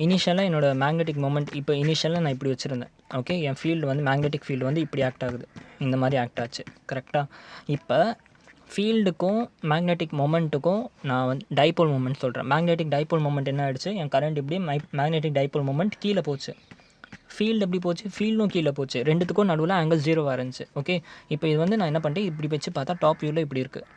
இனிஷியலாக என்னோடய மேக்னெட்டிக் மொமெண்ட், இப்போ இனிஷியலாக நான் இப்படி வச்சுருந்தேன். ஓகே, என் ஃபீல்டு வந்து மேக்னெட்டிக் ஃபீல்டு வந்து இப்படி ஆக்ட் ஆகுது, இந்த மாதிரி ஆக்ட் ஆச்சு. கரெக்டாக? இப்போ ஃபீல்டுக்கும் மேக்னெட்டிக் மொமெண்ட்டுக்கும் நான் வந்து டைபோல் மொமெண்ட் சொல்கிறேன். மேக்னெட்டிக் டைபோல் மொமெண்ட் என்ன ஆகிடுச்சு? என் கரண்ட் இப்படி மேக்னெட்டிக் டைபோல் மொமெண்ட் கீழே போச்சு. ஃபீல்டு எப்படி போச்சு? ஃபீல்டும் கீழே போச்சு. ரெண்டுத்துக்கும் நடுவில் ஆங்கிள் 0 இருந்துச்சு. ஓகே, இப்போ இது வந்து நான் என்ன பண்ணிட்டேன், இப்படி வச்சு பார்த்தா டாப் வியூவில் இப்படி இருக்குது.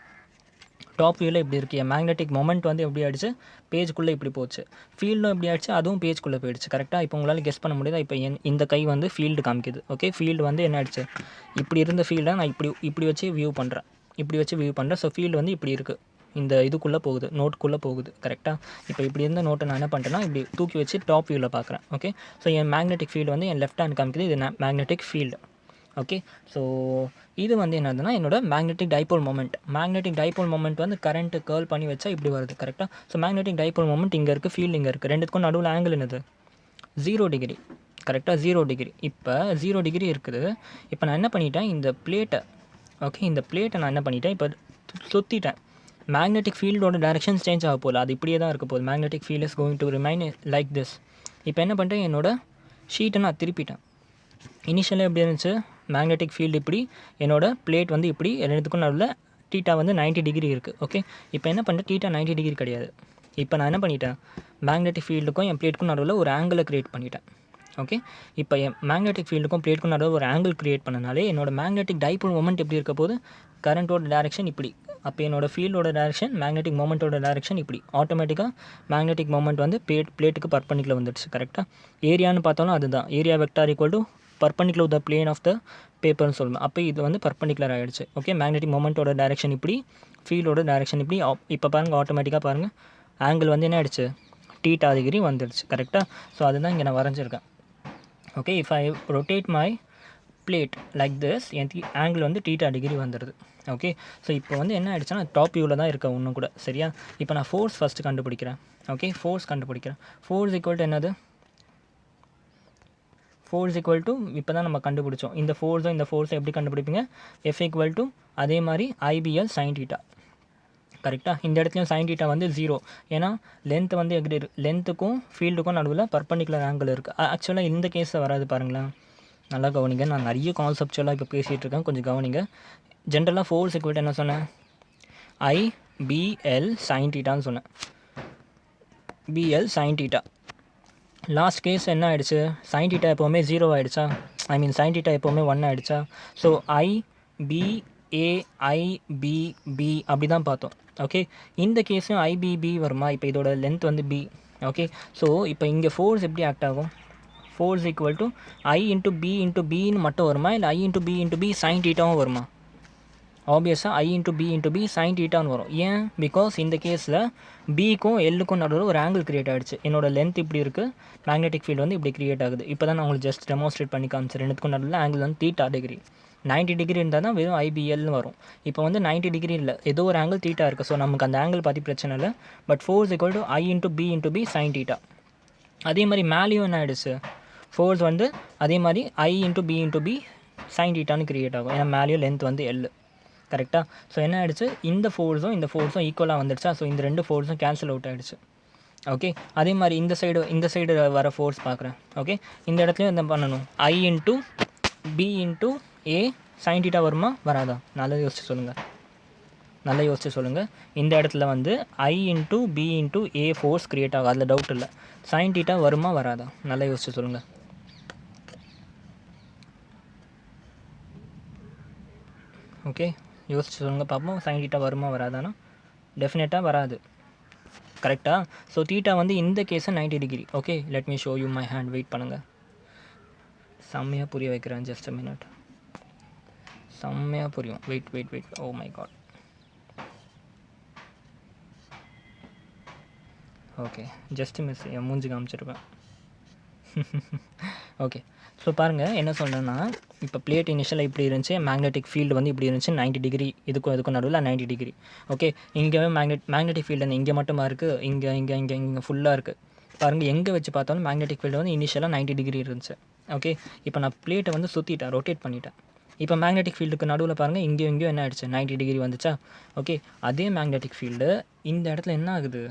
டாப் வியூவில் இப்படி இருக்குது. என் மேக்னெட்டிக் மொமெண்ட் வந்து எப்படி ஆகிடுச்சு? பேஜுக்குள்ளே இப்படி போச்சு. ஃபீல்டும் எப்படி ஆகிடுச்சு? அதுவும் பேஜுக்குள்ளே போயிடுச்சு. கரெக்டாக? இப்போ உங்களால் கெஸ் பண்ண முடியுதா? இப்போ இந்த கை வந்து ஃபீல்டு காமிக்குது. ஓகே, ஃபீல்டு வந்து என்ன ஆகிடுச்சு? இப்படி இருந்த ஃபீல்டை நான் இப்படி வச்சு வியூ பண்ணுறேன். ஸோ ஃபீல்டு வந்து இப்படி இருக்குது, இந்த இதுக்குள்ளே போகுது, நோட்டுக்குள்ளே போகுது. கரெக்டாக? இப்போ இப்படி இருந்த நோட்டை நான் என்ன பண்ணுறேன்னா, இப்படி தூக்கி வச்சு டாப் வியூவில் பார்க்குறேன். ஓகே, ஸோ என் மேக்னெட்டிக் ஃபீல்டு வந்து என் லெஃப்ட் ஹேண்ட் காமிக்குது, இது மேக்னெட்டிக் ஃபீல்டு. ஓகே, ஸோ இது வந்து என்னதுன்னா என்னோட magnetic dipole moment. Magnetic dipole moment வந்து கரண்ட்டு கேர்ள் பண்ணி வச்சா இப்படி வருது. கரெக்டாக? ஸோ மேக்னெட்டிக் டைபோல் மொமெண்ட் இங்கே இருக்குது, ஃபீல்டு இங்கே இருக்குது. ரெண்டுத்துக்கும் நடுவில் ஆங்கிள் என்னது? 0 டிகிரி. கரெக்டாக? 0 டிகிரி. இப்போ 0 டிகிரி இருக்குது. இப்போ நான் என்ன பண்ணிட்டேன், இந்த பிளேட்டை, ஓகே, இந்த பிளேட்டை நான் என்ன பண்ணிட்டேன், இப்போ சுற்றிட்டேன். மேக்னெட்டிக் ஃபீல்டோட டேரெக்ஷன்ஸ் சேஞ்ச் ஆக போகல, அது இப்படியே தான் இருக்க போகுது. Magnetic field is going to remain like this. இப்போ என்ன பண்ணிட்டேன், என்னோடய ஷீட்டை நான் திருப்பிட்டேன். இனிஷியலாக எப்படி இருந்துச்சு? மேக்னெட்டிக் ஃபீல்டு இப்படி, என்னோடய பிளேட் வந்து இப்படி, ரெண்டுத்துக்கும் நடுவில் தீட்டா வந்து 90 டிகிரி இருக்குது. ஓகே, இப்போ என்ன பண்ணிட்டேன், தீட்டா 90 டிகிரி கிடையாது. இப்போ நான் என்ன பண்ணிட்டேன், மேக்னெட்டிக் ஃபீல்டுக்கும் என் பிளேட்டுக்கும் நடுவில் ஒரு ஆங்கிளை க்ரியேட் பண்ணிட்டேன். ஓகே, இப்போ என் மேக்னெட்டிக் ஃபீல்டுக்கும் பிளேட்டுக்கும் நடுவில் ஒரு ஆங்கிள் க்ரியேட் பண்ணனாலே என்னோடய மேக்னெட்டிக் டைபோல் மொமெண்ட் எப்படி இருக்க போது? கரண்ட்டோட டேரெக்ஷன் இப்படி. அப்போ என்னோடய ஃபீல்டோட டேரெக்ஷன், மேக்னெட்டிக் மொமெண்ட்டோட டேரெக்ஷன் இப்படி. ஆட்டோமேட்டிக்காக மேக்னெட்டிக் மொமெண்ட் வந்து பிளேட்டுக்கு பர்பண்டிகுலர் வந்துடுச்சு. கரெக்டாக? ஏரியான்னு பார்த்தாலும் அதுதான், area vector equal to perpendicular the plane of the பேப்பர்னு சொல்லுவேன். அப்போ இது வந்து பர்பண்டிகுலர் ஆகிடுச்சு. ஓகே, மேக்னெட்டிக் மொமெண்ட்டோட டேரெக்ஷன் இப்படி, ஃபீல்டோட டேரெக்ஷன் இப்படி. இப்போ பாருங்கள், ஆட்டோமேட்டிக்காக பாருங்கள், ஆங்கிள் வந்து என்ன ஆகிடுச்சு? தீட்டா டிகிரி வந்துடுச்சு. கரெக்டாக? ஸோ அதுதான் இங்கே நான் வரைஞ்சிருக்கேன். Okay, if I rotate my plate like this, என் ஆங்கிள் வந்து தீட்டா டிகிரி வந்துடுது. ஓகே, ஸோ இப்போ வந்து என்ன ஆகிடுச்சுன்னா, டாப் வியூவில் தான் இருக்கேன் இன்னும் கூட. சரியா? இப்போ நான் ஃபோர்ஸ் ஃபஸ்ட்டு கண்டுபிடிக்கிறேன். ஓகே, ஃபோர்ஸ் கண்டுபிடிக்கிறேன். ஃபோர்ஸ் ஈக்குவல் டு என்னது? ஃபோர்ஸ் ஈக்குவல் டு, இப்போ தான் நம்ம கண்டுபிடிச்சோம். இந்த ஃபோர்ஸை எப்படி கண்டுபிடிப்பீங்க? எஃப் ஈக்குவல் டு அதே மாதிரி ஐபிஎல் சைன் தீட்டா. கரெக்டாக? இந்த இடத்துலையும் சைன் தீட்டா வந்து 0. ஏன்னா லென்த் வந்து எப்படி லென்த்துக்கும் ஃபீல்டுக்கும் நடுவில் பர்பண்டிகுலர் ஆங்கிள் இருக்குது. ஆக்சுவலாக இந்த கேஸில் வராது பாருங்களேன். நல்லா கவனிங்க, நான் நிறைய கான்செப்டுவலாக இப்போ பேசிகிட்டு இருக்கேன், கொஞ்சம் கவனிங்க. ஜென்ரலாக ஃபோர்ஸ் ஈக்குவல் என்ன சொன்னேன்? ஐபிஎல் சைன் தீட்டான்னு சொன்னேன். BL sine theta. Last case என்ன ஆகிடுச்சு, சைன் டீட்டா எப்போவுமே 0 ஆகிடுச்சா, ஐ மீன் சைன் டீட்டா எப்போவுமே 1 ஆகிடுச்சா. ஸோ ஐபிஏஐபிபி அப்படி தான் பார்த்தோம். ஓகே, இந்த கேஸும் ஐபிபி வருமா, இப்போ இதோட லென்த் வந்து பி. ஓகே, ஸோ இப்போ இங்கே ஃபோர்ஸ் எப்படி ஆக்ட் ஆகும், force equal to I into B into பின்னு மட்டும் வருமா, இல்லை ஐ இன்ட்டு பி சைன் டீட்டாவும் வருமா? ஆப்வியஸாக ஐ இன்ட்டு பி சைன் டீட்டான்னு வரும். ஏன், பிகாஸ் இந்த கேஸில் பிக்கும் எல்லுக்கும் நடுவில் ஒரு ஆங்கிள் க்ரியேட் ஆகிடுச்சு. என்னோடய லென்த் இப்படி இருக்குது, மேக்னெட்டிக் ஃபீல்டு வந்து இப்படி க்ரியேட் ஆகுது. இப்போ தான் நான் உங்களுக்கு ஜஸ்ட் டெமான்ஸ்ட்ரேட் பண்ணி காமிச்சேன். ரெண்டுக்கும் நடுவில் ஆங்கிள் வந்து தீட்டா டிகிரி. 90 டிகிரி இருந்தால் தான் வெறும் ஐபிஎல்னு வரும். இப்போ வந்து 90 டிகிரி இல்லை, ஏதோ ஒரு ஆங்கிள் தீட்டா இருக்குது. ஸோ நமக்கு அந்த ஆங்கிள் பற்றி பிரச்சனை இல்லை. But force equal to I into B sine theta. அதே மாதிரி மேலேயும் என்ன ஆகிடுச்சு, ஃபோர்ஸ் வந்து அதே மாதிரி ஐ இன்ட்டு பி சைன் டீட்டான்னு க்ரியேட் ஆகும். ஏன்னா மேலேயும் லென்த் வந்து எல். கரெக்டாக. ஸோ என்ன ஆகிடுச்சு, இந்த ஃபோர்ஸும் ஈக்குவலாக வந்துடுச்சா. ஸோ இந்த ரெண்டு ஃபோர்ஸும் கேன்சல் அவுட் ஆகிடுச்சு. ஓகே, அதே மாதிரி இந்த சைடு வர ஃபோர்ஸ் பார்க்குறேன். ஓகே, இந்த இடத்துலையும் என்ன பண்ணணும், I into B into A sine theta வருமா வராதா? நல்லா யோசிச்சு சொல்லுங்கள். இந்த இடத்துல வந்து I into B into A force create ஆகும், அதில் டவுட் இல்லை. சைன் டீட்டா வருமா வராதா? நல்லா யோசிச்சு சொல்லுங்கள். ஓகே, யோசிச்சு சொல்லுங்கள் பார்ப்போம். சைன் டீட்டா வருமா வராதானா? டெஃபினட்டாக வராது. கரெக்டாக. ஸோ தீட்டா வந்து இந்த கேஸை 90 degree. Okay, let me show you my hand. Wait பண்ணுங்கள், செம்மையாக புரிய வைக்கிறேன். ஜஸ்ட் அ மினிட், செம்மையாக புரியும். Wait. Oh my God. Okay, just miss, என் மூஞ்சி காமிச்சிருப்பேன். ஓகே, ஸோ பாருங்கள் என்ன சொல்கிறேன்னா, இப்போ பிளேட் இனிஷியலாக இப்படி இருந்துச்சு, மேக்னெட்டிக் ஃபீல்டு வந்து இப்படி இருந்துச்சு 90 டிகிரி, இதுக்கும் நடுவில் 90 டிகிரி. ஓகே, இங்கே மேக்னெட்டிக் ஃபீல்டு வந்து இங்கே மட்டுமா இருக்குது, இங்கே ஃபுல்லாக இருக்குது. பாருங்கள், எங்கே வச்சு பார்த்தாலும் மேக்னெட்டிக் ஃபீல்டு வந்து இனிஷியலாக 90 டிகிரி இருந்துச்சு. ஓகே, இப்போ நான் பிளேட்டை வந்து சுற்றிட்டேன், ரொட்டேட் பண்ணிட்டேன். இப்போ மேக்னெட்டிக் ஃபீல்டுக்கு நடுவில் பாருங்கள், இங்கேயும் என்ன ஆகிடுச்சு, 90 டிகிரி வந்துச்சா. ஓகே, அதே மேக்னெட்டிக் ஃபீல்டு இந்த இடத்துல என்ன ஆகுது,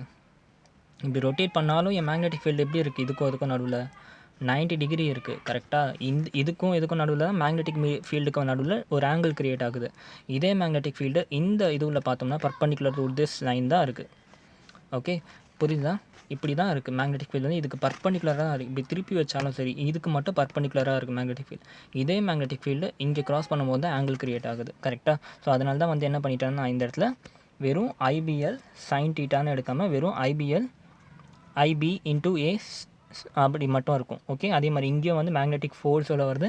இப்படி ரொட்டேட் பண்ணாலும் என் மேக்னெட்டிக் ஃபீல்டு எப்படி இருக்குது, இதுக்கும் நடுவில் 90 டிகிரி இருக்குது. கரெக்டாக. இதுக்கும் நடுவில் தான் மேக்னெட்டிக் ஃபீல்டுக்கு நடுவில் ஒரு ஆங்கிள் க்ரியேட் ஆகுது. இதே மேக்னெட்டிக் ஃபீல்டு இந்த இதுவில் பார்த்தோம்னா பர்பண்டிகுலர் டு திஸ் லைன் தான் இருக்குது. ஓகே, புரியுதா? இப்படி தான் இருக்குது மேக்னெட்டிக் ஃபீல்டு வந்து இதுக்கு பர்பண்டிகுலராக தான் இருக்குது. இப்படி திருப்பி வச்சாலும் சரி, இதுக்கு மட்டும் பர்பண்டிகுலராக இருக்குது மேக்னெட்டிக் ஃபீல்டு. இதே மேக்னெட்டிக் ஃபீல்டு இங்கே க்ராஸ் பண்ணும்போது தான் ஆங்கிள் க்ரியேட் ஆகுது. கரெக்டாக. ஸோ அதனால தான் வந்து என்ன பண்ணிட்டேன்னா, இந்த இடத்துல வெறும் ஐபிஎல் சைன் டீட்டான்னு எடுக்காமல் வெறும் ஐபி இன்ட்டு ஏ அப்படி மட்டும் இருக்கும். ஓகே, அதே மாதிரி இங்கேயும் வந்து மேக்னெட்டிக் ஃபோர்ஸோட வருது,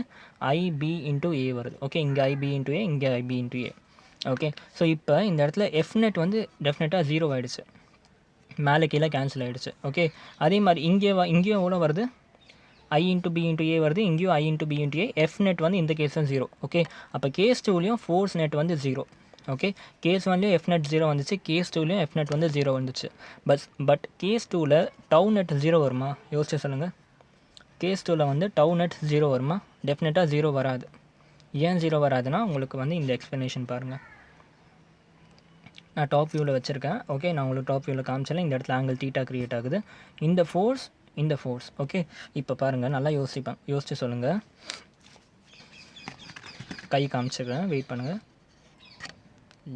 ஐபி இன்ட்டு ஏ வருது. ஓகே, இங்கே ஐபி இன்ட்டு ஏ, இங்கே ஐபி இன்ட்டு ஏ. ஓகே, ஸோ இப்போ இந்த இடத்துல எஃப்நெட் வந்து டெஃபினட்டாக 0 ஆகிடுச்சு, மேலே கீழே கேன்சல் ஆகிடுச்சு. ஓகே, அதே மாதிரி இங்கேயும் எவ்வளோ வருது, ஐ இன்ட்டு பி இன்ட்டு ஏ வருது, இங்கேயும் ஐ இன்ட்டு பி இன்ட்டு ஏ. எஃப்நெட் வந்து இந்த கேஸும் 0. ஓகே, அப்போ கேஸ் 2லையும் ஃபோர்ஸ் நெட் வந்து 0. ஓகே, கேஸ் 1லையும் எஃப்நெட் 0 வந்துச்சு, கேஸ் 2லையும் எஃப்நெட் வந்து 0 வந்துச்சு. பட் கேஸ் 2ல் டவு நெட் 0 வருமா? யோசிச்சு சொல்லுங்கள். கேஸ் 2ல் வந்து டவு நெட் 0 வருமா? டெஃபினட்டாக 0 வராது. ஏன் 0 வராதுன்னா, உங்களுக்கு வந்து இந்த எக்ஸ்ப்ளனேஷன் பாருங்கள். நான் டாப் வியூவில் வச்சுருக்கேன். ஓகே, நான் உங்களுக்கு டாப் வியூவில் காமிச்சல. இந்த இடத்துல ஆங்கிள் தீட்டா க்ரியேட் ஆகுது. இந்த ஃபோர்ஸ். ஓகே, இப்போ பாருங்கள், நல்லா யோசிச்சு சொல்லுங்கள். கை காமிச்சிருக்கேன், வெயிட் பண்ணுங்கள்.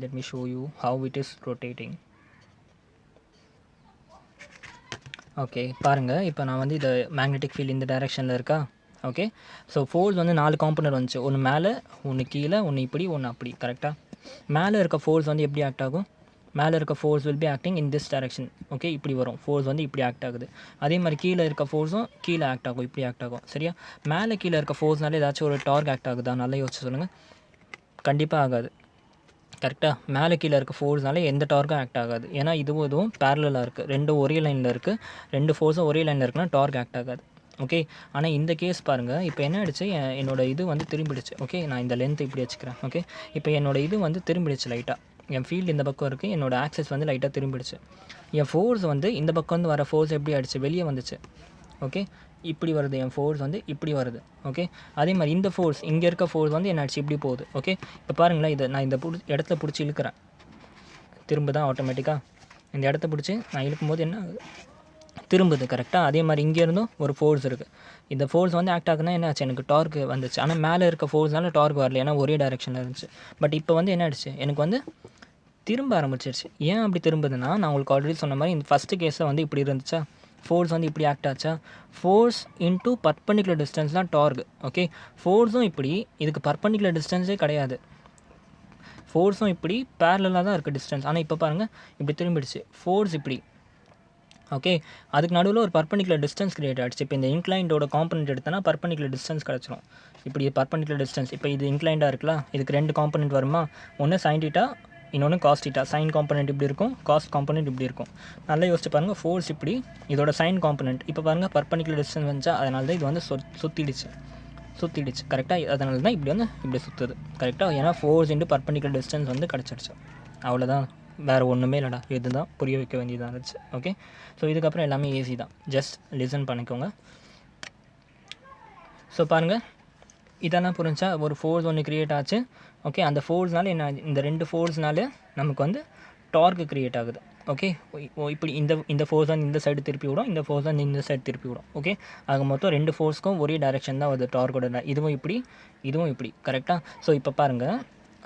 Let me show you how it is rotating. Okay, பாருங்கள், இப்போ நான் வந்து இது மேக்னெட்டிக் ஃபீல்டு இந்த டைரெக்ஷனில் இருக்கா. ஓகே, ஸோ ஃபோர்ஸ் வந்து 4 காம்பனன்ட் வந்துச்சு, ஒன்று மேலே, ஒன்று கீழே, ஒன்று இப்படி, ஒன்று அப்படி. கரெக்டாக. மேலே இருக்க ஃபோர்ஸ் வந்து எப்படி ஆக்ட் ஆகும், மேலே இருக்க force will be acting in this direction. Okay, இப்படி வரும் ஃபோர்ஸ் வந்து இப்படி ஆக்ட் ஆகுது. அதே மாதிரி கீழே இருக்க ஃபோர்ஸும் கீழே ஆக்ட் ஆகும், இப்படி ஆக்ட் ஆகும். சரியா? மேலே கீழே இருக்க ஃபோர்ஸ்னால ஏதாச்சும் ஒரு டார்க் ஆக்ட் ஆகுதா? நல்லா யோசிச்சு சொல்லுங்கள். கண்டிப்பாக ஆகாது. கரெக்டாக. மேலே கீழே இருக்க ஃபோர்ஸ்னால எந்த டார்க்கும் ஆக்ட் ஆகாது. ஏன்னா இதுவும் பேரலாக இருக்குது, ரெண்டும் ஒரே லைனில் இருக்குது. ரெண்டு ஃபோர்ஸும் ஒரே லைனில் இருக்குன்னா டார்க் ஆக்ட் ஆகாது. ஓகே, ஆனால் இந்த கேஸ் பாருங்கள், இப்போ என்ன ஆகிடுச்சு, என்னோடய இது வந்து திரும்பிடுச்சு. ஓகே, நான் இந்த லென்த்து இப்படி வச்சுக்கிறேன். ஓகே, இப்போ என்னோடய இது வந்து திரும்பிடுச்சு லைட்டாக. என் ஃபீல்டு இந்த பக்கம் இருக்குது, என்னோடய ஆக்சஸ் வந்து லைட்டாக திரும்பிடுச்சு. என் ஃபோர்ஸ் வந்து இந்த பக்கம் வந்து வர ஃபோர்ஸ் எப்படி ஆகிடுச்சு, வெளியே வந்துச்சு. ஓகே, இப்படி வருது, என் ஃபோர்ஸ் வந்து இப்படி வருது. ஓகே, அதே மாதிரி இந்த ஃபோர்ஸ், இங்கே இருக்க ஃபோர்ஸ் வந்து என்ன ஆச்சு, இப்படி போகுது. ஓகே, இப்போ பாருங்களேன், இதை நான் இந்த இடத்துல பிடிச்சி இழுக்கிறேன், திரும்ப தான் ஆட்டோமேட்டிக்காக இந்த இடத்த பிடிச்சி நான் இழுக்கும்போது என்ன திரும்புது. கரெக்டாக. அதே மாதிரி இங்கேருந்தும் ஒரு ஃபோர்ஸ் இருக்குது. இந்த ஃபோர்ஸ் வந்து ஆக்ட் ஆகுனா என்ன ஆச்சு, எனக்கு டார்க் வந்துச்சு. ஆனால் மேலே இருக்க ஃபோர்ஸ்னால டார்க் வரல, ஏன்னா ஒரே டைரெக்ஷனில் இருந்துச்சு. பட் இப்போ வந்து என்ன ஆயிடுச்சு, எனக்கு வந்து திரும்ப ஆரம்பிச்சிருச்சு. ஏன் அப்படி திரும்புதுன்னா, நான் உங்களுக்கு ஆல்ரெடி சொன்ன மாதிரி இந்த ஃபஸ்ட்டு கேஸில் வந்து இப்படி இருந்துச்சா, ஃபோர்ஸ் வந்து இப்படி ஆக்ட் ஆச்சா, ஃபோர்ஸ் இன்ட்டு பர்பண்டிகுலர் டிஸ்டன்ஸ் தான் டார்க். ஓகே, ஃபோர்ஸும் இப்படி, இதுக்கு பர்பண்டிகுலர் டிஸ்டன்ஸே கிடையாது, ஃபோர்ஸும் இப்படி பேரலாக தான் இருக்குது டிஸ்டன்ஸ். ஆனால் இப்போ பாருங்கள் இப்படி திரும்பிடுச்சு, ஃபோர்ஸ் இப்படி. ஓகே, அதுக்கு நடுவில் ஒரு பர்பண்டிகுலர் டிஸ்டன்ஸ் கிரியேட் ஆகிடுச்சு. இப்போ இந்த இன்க்ளைண்டோட காம்பனண்ட் எடுத்தனா பர்பண்டிகுலர் டிஸ்டன்ஸ் கிடச்சிரும். இப்படி பர்பண்டிகுலர் டிஸ்டன்ஸ், இப்போ இது இன்க்ளைண்டாக இருக்குல்ல, இதுக்கு 2 காம்பனண்ட் வருமா, ஒன்று sin θ, இன்னொன்று cos θ. சைன் காம்பனண்ட் இப்படி இருக்கும், காஸ்ட் காம்பனண்ட் இப்படி இருக்கும். நல்லா யோசிச்சு பாருங்கள், ஃபோர்ஸ் இப்படி, இதோட சைன் காம்பனண்ட் இப்போ பாருங்கள் பர்பண்டிகுலர் டிஸ்டன்ஸ் வந்துச்சா, அதனால தான் இது வந்து சுற்றிடுச்சு கரெக்டாக. அதனால தான் இப்படி வந்து இப்படி சுற்றுது கரெக்டாக, ஏன்னா ஃபோர்ஸ் இன்ட்டு பர்பண்டிகுலர் டிஸ்டன்ஸ் வந்து கிடச்சிருச்சு. அவ்வளோதான், வேறு ஒன்றுமே இல்லைடா, இதுதான் புரிய வைக்க வேண்டியதாக இருந்துச்சு. ஓகே, ஸோ இதுக்கப்புறம் எல்லாமே ஈஸி தான், ஜஸ்ட் லிசன் பண்ணிக்கோங்க. ஸோ பாருங்கள், இதெல்லாம் புரிஞ்சா, ஒரு ஃபோர்ஸ் ஒன்று க்ரியேட் ஆச்சு. ஓகே, அந்த ஃபோர்ஸ்னால என்ன, இந்த 2 ஃபோர்ஸ்னால நமக்கு வந்து டார்க் க்ரியேட் ஆகுது. ஓகே, இப்படி இந்த ஃபோர்ஸ் வந்து இந்த சைடு திருப்பி விடும், இந்த ஃபோர்ஸ் வந்து இந்த சைடு திருப்பி விடும். ஓகே, ஆக மொத்தம் 2 ஃபோர்ஸ்க்கும் ஒரே டைரெக்ஷன் தான் வருது டார்க்கோட, இதுவும் இப்படி கரெக்டாக. ஸோ இப்போ பாருங்கள்,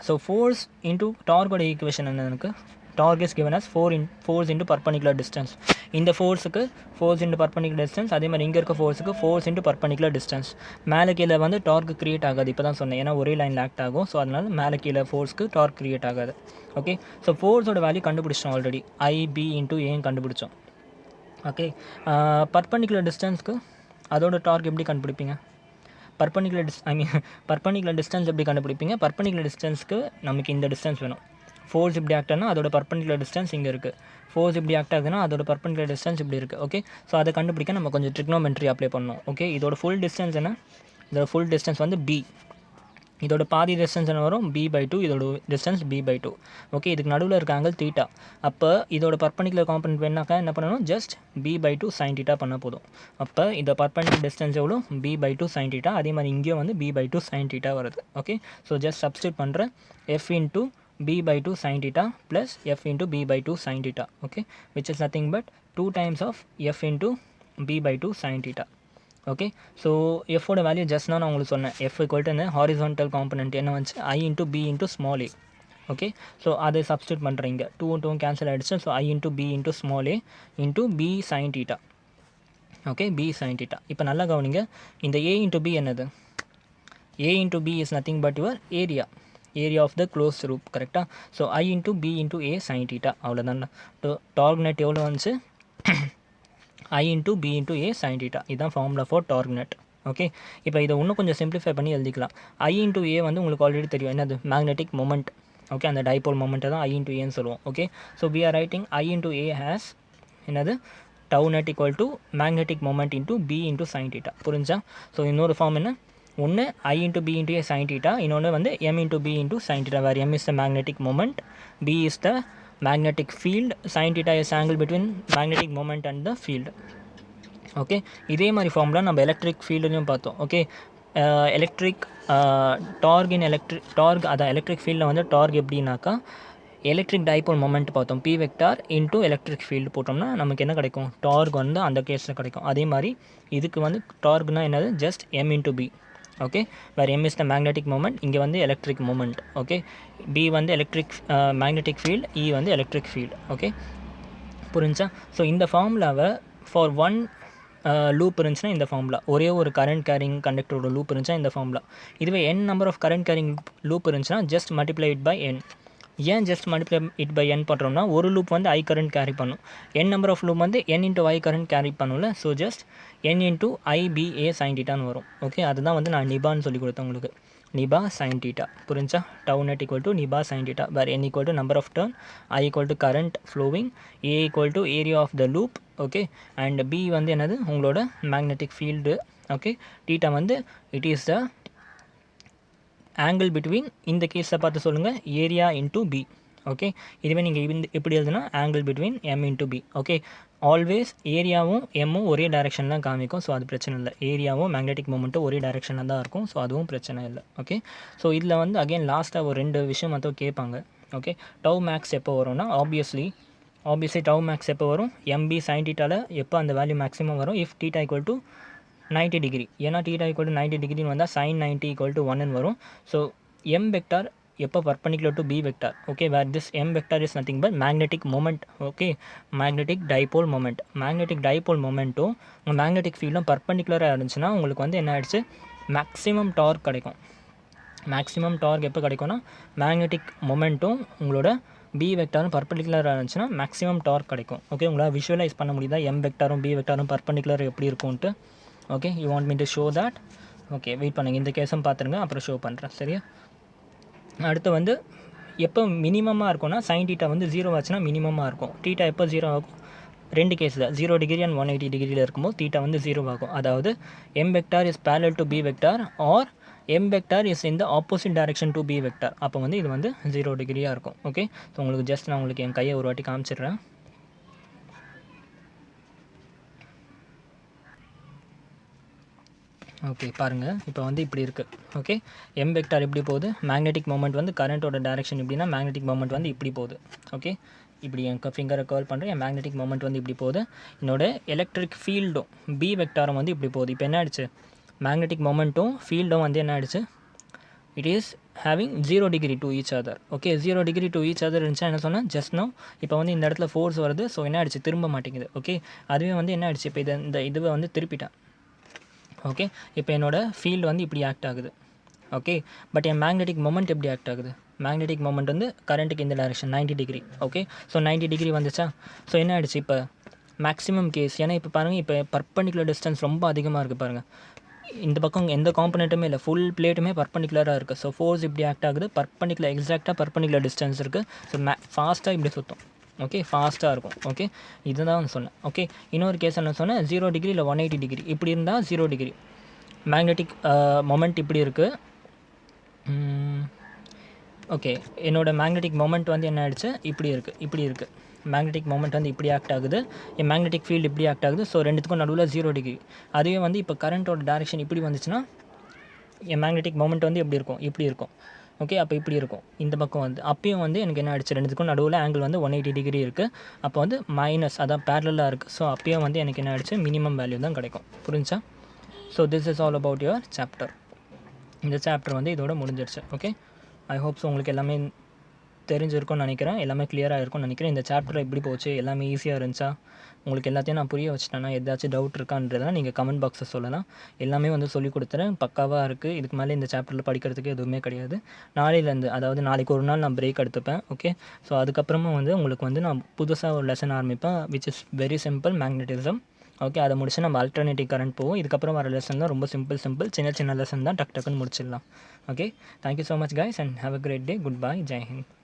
ஸோ ஃபோர்ஸ் இன்ட்டு டார்க்கோட ஈக்குவேஷன் என்ன இருக்குது, torque is given as force into perpendicular distance. இந்த ஃபோர்ஸுக்கு ஃபோர்ஸ் இன்ட்டு பர்பண்டிகுலர் டிஸ்டன்ஸ், அதே மாதிரி இங்கே இருக்க ஃபோர்ஸுக்கு ஃபோர்ஸ் இன்ட்டு பர்பண்டிகுலர் டிஸ்டன்ஸ். மேலே கீழே வந்து டார்க் க்ரியேட் ஆகாது, இப்போ தான் சொன்னேன், ஏன்னா ஒரே லைனில் ஆக்ட் ஆகும். ஸோ அதனால் மேலே கீழே ஃபோர்ஸ்க்கு டார்க் க்ரியேட் ஆகாது. ஓகே, ஸோ ஃபோர்ஸோட வேல்யூ கண்டுபிடிச்சோம் ஆல்ரெடி, IB இன்ட்டு ஏன்னு கண்டுபிடிச்சோம். ஓகே, பர்பண்டிகுலர் டிஸ்டன்ஸ்க்கு அதோட டார்க் எப்படி கண்டுபிடிப்பீங்க, பர்பண்டிகுலர் டிஸ்டன்ஸ் எப்படி கண்டுபிடிப்பீங்க, பர்பண்டிகுலர் டிஸ்டன்ஸ்க்கு நமக்கு இந்த டிஸ்டன்ஸ் வேணும். ஃபோர்ஸ் இப்படி ஆக்ட் ஆனால் அதோட பர்பண்டிகுலர் டிஸ்டன்ஸ் இங்கே இருக்குது, ஃபோர்ஸ் இப்படி ஆக்ட் ஆகுதுன்னா அதோட பர்பண்டிகுலர் டிஸ்டன்ஸ் இப்படி இருக்குது. ஓகே, ஸோ அதை கண்டுபிடிக்க நம்ம கொஞ்சம் ட்ரிக்னோமெட்ரி அப்ளை பண்ணணும். ஓகே, இதோட ஃபுல் டிஸ்டன்ஸ் என்ன, இதோட ஃபுல் டிஸ்டன்ஸ் வந்து B, இதோட பாதி டிஸ்டன்ஸ் என்ன வரும், B/2, இதோட டிஸ்டன்ஸ் B/2. ஓகே, இதுக்கு நடுவில் இருக்க ஆங்கிள் θ. அப்போ இதோட பர்பண்டிகுலர் காம்பனண்ட் வேணாக்கா என்ன பண்ணணும், ஜஸ்ட் B/2 sin θ பண்ணால் போதும். அப்போ இந்த பர்பண்டிகுலர் டிஸ்டன்ஸ் எவ்வளோ, B/2 sin θ. அதே மாதிரி இங்கேயும் வந்து B/2 sin θ வருது. ஓகே, ஸோ ஜஸ்ட் சப்ஸ்டியூட் பண்ணுறேன், F into B/2 sin θ plus F into B/2 sin θ. Okay, which is nothing but 2 times of F into B/2 sin θ. Okay, so எஃபோட value just நான் உங்களுக்கு சொன்னேன், F equal to horizontal component என்ன வந்துச்சு, I into B into small a. Okay, so அதை substitute பண்ணுறீங்க, 2 cancel ஆகிடுச்சு. So I into B into small a into B sin θ. Okay, B sin θ. இப்போ நல்லா கவனிங்க, இந்த A into B என்னது, A into B is nothing but your area of the closed loop கரெக்டாக. So I into B into A sin θ, அவ்வளோதான். Dark net எவ்வளோ வந்துச்சு, I into B into A sin θ. இதுதான் formula for torque net. Okay, இப்போ இதை இன்னும் கொஞ்சம் simplify பண்ணி எழுதிக்கலாம். I into A வந்து உங்களுக்கு ஆல்ரெடி தெரியும், என்னது, மேக்னெட்டிக் மொமெண்ட். ஓகே, அந்த டைபோல் மொமெண்ட்டை தான் I into Aன்னு சொல்லுவோம். Okay, so we are writing I into A has என்னது, tau net equal to magnetic moment into B into sin θ. புரிஞ்சா? ஸோ இன்னொரு ஃபார்ம் என்ன, ஒன்று I into B into A sin θ, இன்னொன்று வந்து M into B into sin θ, where M is the magnetic moment, B is the magnetic field, sin θ is angle between magnetic moment and the field. Okay, இதே மாதிரி formula நம்ம electric ஃபீல்டுலையும் பார்த்தோம். Okay, electric dark அதான் electric ஃபீல்டில் வந்து dark எப்படின்னாக்கா, electric dipole moment பார்த்தோம், P vector into electric field போட்டோம்னா நமக்கு என்ன கிடைக்கும், டார்க் வந்து அந்த கேஸில் கிடைக்கும். அதே மாதிரி இதுக்கு வந்து டார்க்னா என்னது, just M into B. Okay, வேறு M is the magnetic moment, இங்கே வந்து எலக்ட்ரிக் மூமெண்ட். ஓகே, B வந்து எலக்ட்ரிக் மேக்னெட்டிக் ஃபீல்டு, E வந்து எலக்ட்ரிக் ஃபீல்டு. ஓகே, புரிஞ்சா? ஸோ இந்த ஃபார்முலாவை ஃபார் ஒன் லூப் இருந்துச்சுன்னா இந்த ஃபார்முலா, ஒரே ஒரு கரண்ட் கேரிங் கண்டக்டரோட லூப் இருந்துச்சுன்னா இந்த ஃபார்முலா. இதுவே n number of current carrying loop இருந்துச்சுன்னா just multiply it by n. ஏன் just multiply it by n பண்ணுறோம்னா, ஒரு லூப் வந்து I கரண்ட் கேரி பண்ணும், n நம்பர் ஆஃப் லூப் வந்து n into I current carry பண்ணும்ல. So just n into IBA sin θன்னு வரும். ஓகே, அதுதான் வந்து நான் நிபான்னு சொல்லி கொடுத்தேன் உங்களுக்கு, நிபா sin θ. புரிஞ்சா? tau net equal to Nipah sin θ, where n equal to number of turn, I equal to current flowing, A equal to area of the loop. Okay, and B வந்து என்னது, உங்களோட மேக்னெட்டிக் ஃபீல்டு. ஓகே, θ வந்து it is the angle between, இந்த கேஸில் பார்த்து சொல்லுங்கள், area into B. Okay, இதுவே நீங்கள் எப்படி எழுதுனா angle between M into B. Okay, always ஏரியாவும் எம்மும் ஒரே டைரெக்ஷன் தான் காமிக்கும். ஸோ அது பிரச்சனை இல்லை, ஏரியாவும் மேக்னெட்டிக் மூமெண்ட்டும் ஒரே டைரெக்ஷனில் தான் இருக்கும். ஸோ அதுவும் பிரச்சனை இல்லை. ஓகே, ஸோ இதில் வந்து அகெயின் லாஸ்ட்டாக ஒரு 2 விஷயம் மட்டும் கேட்பாங்க. ஓகே, டவு மேக்ஸ் எப்போ வரும்னா, ஆப்வியஸ்லி டவு மேக்ஸ் எப்போ வரும், MB sin θ எப்போ அந்த வேல்யூ மேக்ஸிமம் வரும், இஃப் θ equal to 90 டிகிரி. ஏன்னா θ equal to 90 டிகிரின்னு வந்தால் sin 90 equal to 1ன்னு வரும். ஸோ M வெக்டார் எப்போ perpendicular to B vector, okay, where this M vector is nothing but magnetic moment, okay, magnetic dipole moment. magnetic dipole momentum உங்கள் magnetic ஃபீல்டும் பர்பண்டிகுலராக இருந்துச்சுன்னா உங்களுக்கு வந்து என்ன ஆயிடுச்சு, மேக்ஸிமம் டார்க் கிடைக்கும். மேக்ஸிமம் டார்க் எப்போ கிடைக்கும்னா மேக்னெட்டிக் மொமெண்ட்டும் உங்களோட பி வெக்டாரும் பர்பண்டிகுலராக இருந்துச்சுன்னா மேக்ஸிமம் டார்க் கிடைக்கும். ஓகே, உங்களால் விஷுவலைஸ் பண்ண முடியுதா எம் வெக்டாரும் பி வெக்டாரும் பர்பண்டிகுலர் எப்படி இருக்கும்ன்ட்டு? Okay, you want me to show that? Okay, wait பண்ணுங்கள், இந்த கேஸும் பார்த்துருங்க, அப்புறம் ஷோ பண்ணுறேன். சரியா? அடுத்து வந்து எப்போ மினிமமாக இருக்கும்னா சைன் டீட்டா வந்து 0 ஆச்சுன்னா மினிமமாக இருக்கும். டீட்டா எப்போ 0 ஆகும்? 2 கேஸ் தான், 0 டிகிரி அண்ட் 180 டிகிரியில் இருக்கும்போது தீட்டா வந்து 0 ஆகும். அதாவது M vector is parallel to B vector or M vector is in the opposite direction to B vector. அப்போ வந்து இது வந்து 0 டிகிரியாக இருக்கும். ஓகே, ஸோ உங்களுக்கு ஜஸ்ட் நான் உங்களுக்கு என் கையை ஒரு வாட்டி காமிச்சிடுறேன். ஓகே, பாருங்கள், இப்போ வந்து இப்படி இருக்குது. ஓகே, எம் வெக்டார் எப்படி போகுது, மேக்னெட்டிக் மொமெண்ட் வந்து கரண்ட்டோட டைரக்ஷன் எப்படின்னா மேக்னெட்டிக் மொமெண்ட் வந்து இப்படி போகுது. ஓகே, இப்படி என் ஃபிங்கரை கர்ல் பண்ணுறேன், என் மேக்னெட்டிக் மொமெண்ட் வந்து இப்படி போகுது. என்னோட எலக்ட்ரிக் ஃபீல்டும் பி வெக்டாரும் வந்து இப்படி போகுது. இப்போ என்ன ஆயிடுச்சு, மேக்னெட்டிக் மொமெண்ட்டும் ஃபீல்டும் வந்து என்ன ஆயிடுச்சு, it is having 0 degree to each other. Okay, 0 degree to each other இருந்துச்சா என்ன சொன்னால் ஜஸ்ட் நோ இப்போ வந்து இந்த இடத்துல ஃபோர்ஸ் வருது, ஸோ என்ன ஆயிடுச்சு, திரும்ப மாட்டேங்குது. ஓகே, அதுவே வந்து என்ன ஆயிடுச்சு, இப்போ இந்த இதுவை வந்து திருப்பிட்டேன். ஓகே, இப்போ என்னோடய ஃபீல்டு வந்து இப்படி ஆக்ட் ஆகுது. Okay, but N magnetic moment எப்படி ஆக்ட் ஆகுது, மேக்னெட்டிக் மொமெண்ட் வந்து கரண்ட்டுக்கு இந்த direction 90 degree. Okay, so 90 degree வந்துச்சா, ஸோ என்ன ஆகிடுச்சு இப்போ மேக்ஸிமம் கேஸ். ஏன்னா இப்போ பாருங்கள், இப்போ பர்பண்டிகுலர் டிஸ்டன்ஸ் ரொம்ப அதிகமாக இருக்குது பாருங்கள். இந்த பக்கம் எந்த காம்பனெண்ட்டுமே இல்லை, ஃபுல் பிளேட்டுமே பர்பண்டிகுலராக இருக்குது. ஸோ ஃபோர்ஸ் இப்படி ஆக்ட் ஆகுது, பர்பண்டிகுலர் எக்ஸாக்டாக பர்பண்டிகுலர் டிஸ்டன்ஸ் இருக்குது. ஸோ ஃபாஸ்ட்டாக இப்படி சுற்றும். ஓகே, ஃபாஸ்ட்டாக இருக்கும். ஓகே, இதுதான் சொன்னேன். ஓகே, இன்னொரு கேஸ் என்ன சொன்னேன், 0 டிகிரி இல்லை 180 டிகிரி இப்படி இருந்தால் 0 டிகிரி மேக்னெட்டிக் மொமெண்ட் இப்படி இருக்குது. ஓகே, என்னோடய மேக்னெட்டிக் மொமெண்ட் வந்து என்ன ஆகிடுச்சு, இப்படி இருக்குது. மேக்னெட்டிக் மொமெண்ட் வந்து இப்படி ஆக்ட் ஆகுது, என் மேக்னெட்டிக் ஃபீல்டு இப்படி ஆக்ட் ஆகுது. ஸோ ரெண்டுத்துக்கும் நடுவில் 0 டிகிரி. அதுவே வந்து இப்போ கரண்ட்டோட டைரக்ஷன் இப்படி வந்துச்சுன்னா என் மேக்னெட்டிக் மொமெண்ட் வந்து எப்படி இருக்கும், இப்படி இருக்கும். ஓகே, அப்போ இப்படி இருக்கும் இந்த பக்கம் வந்து. அப்பயும் வந்து எனக்கு என்ன ஆகிடுச்சு, ரெண்டுத்துக்கும் நடுவில் ஆங்கிள் வந்து 180 டிகிரி இருக்குது. அப்போ வந்து மைனஸ், அதான் பேரலாக இருக்குது. ஸோ அப்பயும் வந்து எனக்கு என்ன ஆகிடுச்சு, மினிமம் வேல்யூ தான் கிடைக்கும். புரிஞ்சா? So this is all about your chapter. இந்த சாப்டர் வந்து இதோட முடிஞ்சிருச்சு. ஓகே, ஐ ஹோப்ஸ் உங்களுக்கு எல்லாமே தெரிஞ்சிருக்கும்னு நினைக்கிறேன், எல்லாமே கிளியராக இருக்கும்னு நினைக்கிறேன். இந்த சாப்டர் எப்படி போச்சு, எல்லாமே ஈஸியாக இருந்துச்சா, உங்களுக்கு எல்லாத்தையும் நான் புரிய வச்சுட்டேன்னா ஏதாச்சும் டவுட் இருக்கான்றதை நீங்கள் கமெண்ட் பாக்ஸில் சொல்லலாம். எல்லாமே வந்து சொல்லிக் கொடுத்துறேன், பக்காவாக இருக்குது. இதுக்கு மேலே இந்த சாப்டரில் படிக்கிறதுக்கு எதுவுமே கிடையாது. நாளையிலேருந்து, அதாவது நாளைக்கு ஒரு நாள் நான் பிரேக் எடுத்துப்பேன். ஓகே, ஸோ அதுக்கப்புறமா வந்து உங்களுக்கு வந்து நான் புதுசாக ஒரு லெசன் ஆரம்பிப்பேன், which is very simple, magnetism. Okay, அதை முடிச்சு நம்ம ஆல்டர்னேட்டிவ் கரண்ட் போவோம். இதுக்கப்புறம் வர லெசன் தான் ரொம்ப சிம்பிள் சின்ன லெசன் தான், டக்குன்னு முடிச்சிடலாம். Okay, thank you so much guys and have a great day. Goodbye, Jai Hind.